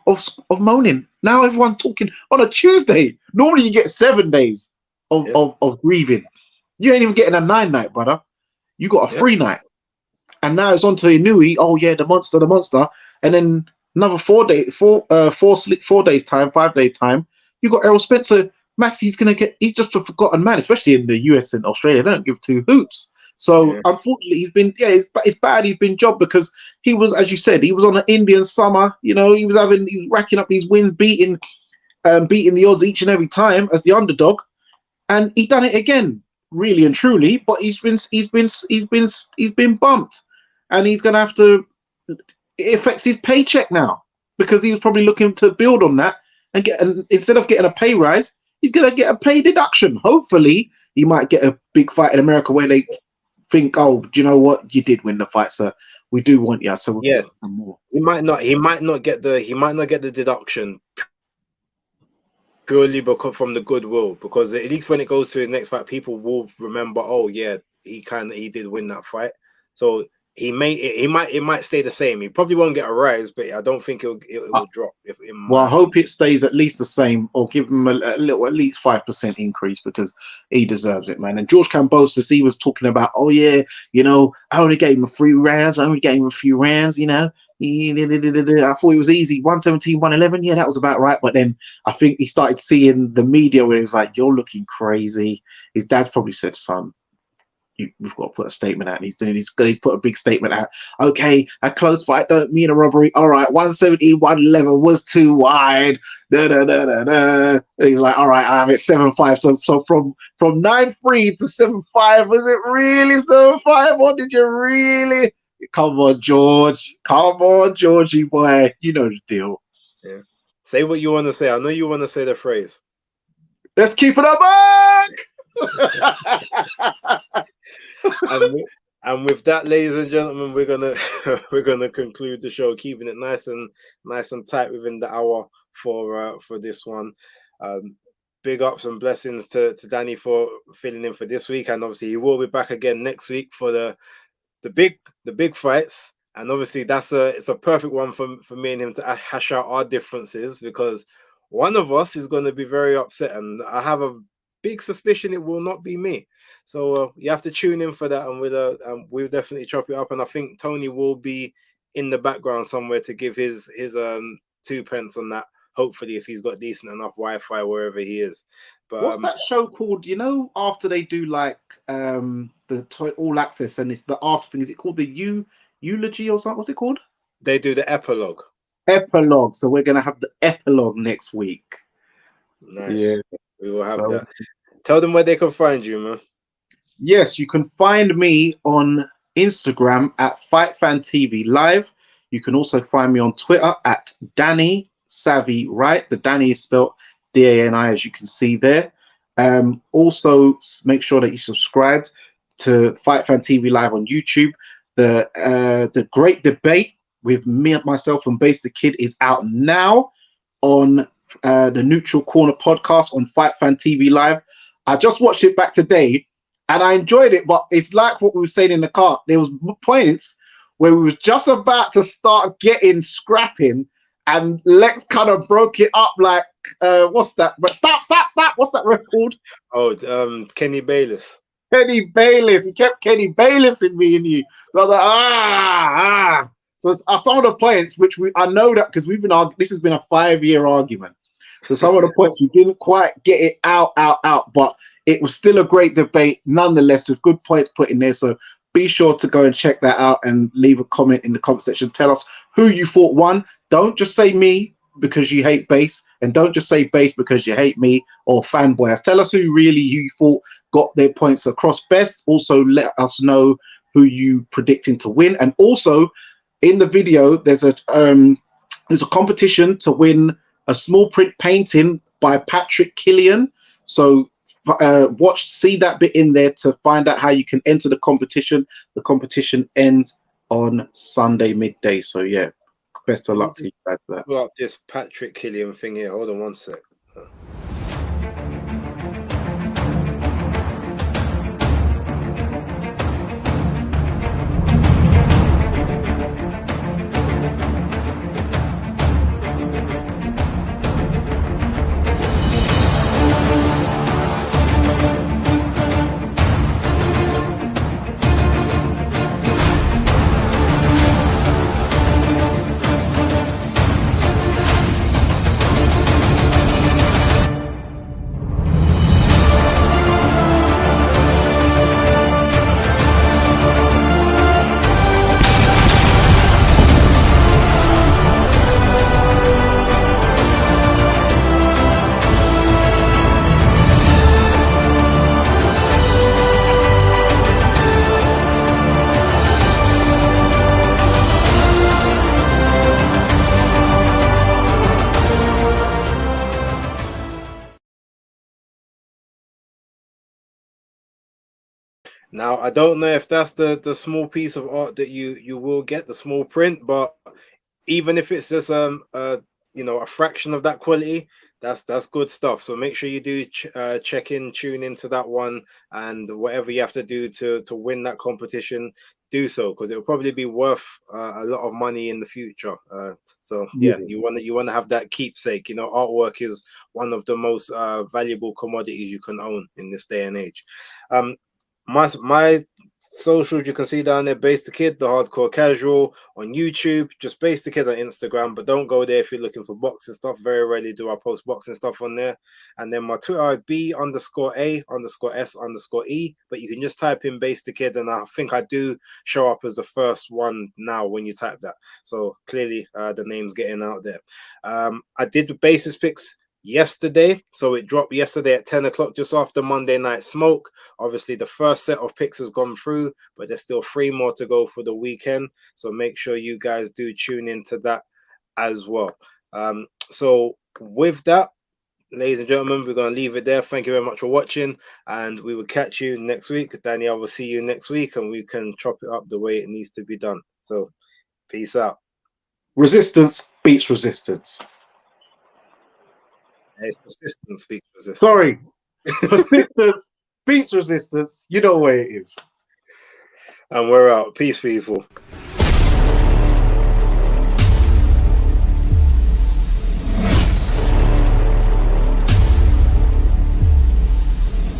moaning. Now everyone's talking on a Tuesday. Normally you get 7 days of grieving. You ain't even getting a 9 night, brother. You got a 3 night. And now it's on to Inoue. Oh yeah, the monster. And then another 4 days time, 5 days time. You got Errol Spencer. Max, he's just a forgotten man, especially in the US and Australia. They don't give 2 hoots. So unfortunately, it's bad. He's been jobbed because he was, as you said, he was on an Indian summer. You know, he was racking up these wins, beating the odds each and every time as the underdog, and he done it again, really and truly. But he's been bumped, and he's gonna have to. It affects his paycheck now because he was probably looking to build on that and instead of getting a pay rise, he's gonna get a pay deduction. Hopefully, he might get a big fight in America where they think, oh, do you know what? You did win the fight, sir. We do want you, so we'll get more.
He might not get the deduction purely because from the goodwill, because at least when it goes to his next fight, people will remember, oh yeah, he did win that fight. So it might stay the same. He probably won't get a rise, but I don't think it will drop.
I hope it stays at least the same, or give him a little, at least 5% increase, because he deserves it, man. And George Kambosos, he was talking about, oh yeah, you know, I only gave him a few rounds. You know. I thought it was easy, 117, 111. Yeah, that was about right. But then I think he started seeing the media where he was like, "You're looking crazy." His dad's probably said, "Son, we've got to put a statement out." And he's put a big statement out. Okay, a close fight don't mean a robbery. All right, 117, 111 was too wide. And he's like, all right, I have it 7-5. So from 9-3 to 7-5, was it really 7-5? Or did you really? Come on, George. Come on, Georgie boy. You know the deal.
Yeah. Say what you want to say. I know you want to say the phrase.
Let's keep it up back.
and with that, ladies and gentlemen, we're gonna conclude the show, keeping it nice and tight within the hour for this one. Big ups and blessings to Dani for filling in for this week, and obviously he will be back again next week for the big fights. And obviously it's a perfect one for me and him to hash out our differences, because one of us is going to be very upset, and I have a big suspicion it will not be me. So you have to tune in for that, and we'll definitely chop it up. And I think Tony will be in the background somewhere to give his 2 pence on that. Hopefully, if he's got decent enough Wi-Fi wherever he is. But
what's that show called? You know, after they do like the all access, and it's the after thing. Is it called the eulogy or something? What's it called?
They do the epilogue.
Epilogue. So we're gonna have the epilogue next week.
Nice. Yeah, we will have that. Tell them where they can find you, man.
Yes, you can find me on Instagram at Fightfantvlive Live. You can also find me on Twitter at Dani Savvy Right. The Dani is spelled DANI, as you can see there. Also, make sure that you subscribe to FightfanTV Live on YouTube. The great debate with me, myself, and BaseDaKID is out now on the Neutral Corner podcast on FightfanTV Live. I just watched it back today, and I enjoyed it. But it's like what we were saying in the car. There was points where we were just about to start getting scrapping, and Lex kind of broke it up like, what's that? But stop. What's that record?
Oh, Kenny Bayless.
Kenny Bayless. He kept Kenny Bayless in me and you. So I was like, So some of the points, which I know that because we've been arguing, this has been a 5-year argument. So some of the points we didn't quite get it out, but it was still a great debate nonetheless, with good points put in there. So be sure to go and check that out and leave a comment in the comment section. Tell us who you thought won. Don't just say me because you hate Base, and don't just say Base because you hate me or fanboys. Tell us who you thought got their points across best. Also let us know who you predicting to win, and also in the video there's a competition to win a small print painting by Patrick Killian. So see that bit in there to find out how you can enter the competition. The competition ends on Sunday midday, so yeah, best of luck to you guys for that.
Pull up this Patrick Killian thing here. Hold on one sec. Now, I don't know if that's the small piece of art that you will get, the small print, but even if it's just you know, a fraction of that quality, that's good stuff. So make sure you do check in, tune into that one, and whatever you have to do to win that competition, do so, because it will probably be worth a lot of money in the future. So yeah, you want to have that keepsake. You know, artwork is one of the most valuable commodities you can own in this day and age. My socials you can see down there: BaseDaKID, the hardcore casual on YouTube, just BaseDaKID on Instagram, but don't go there if you're looking for boxing stuff. Very rarely do I post boxing stuff on there. And then my Twitter, B_A_S_E, but you can just type in BaseDaKID, and I think I do show up as the first one now when you type that. So clearly the name's getting out there. I did the basis picks yesterday, so it dropped yesterday at 10 o'clock, just after Monday Night Smoke. Obviously the first set of picks has gone through, but there's still 3 more to go for the weekend, so make sure you guys do tune into that as well. So with that, ladies and gentlemen, we're going to leave it there. Thank you very much for watching, and we will catch you next week. Danny, I will see you next week, and we can chop it up the way it needs to be done. So peace out.
Resistance beats resistance.
It's persistence beats resistance.
Sorry. Persistence beats resistance. You know where it is.
And we're out. Peace, people.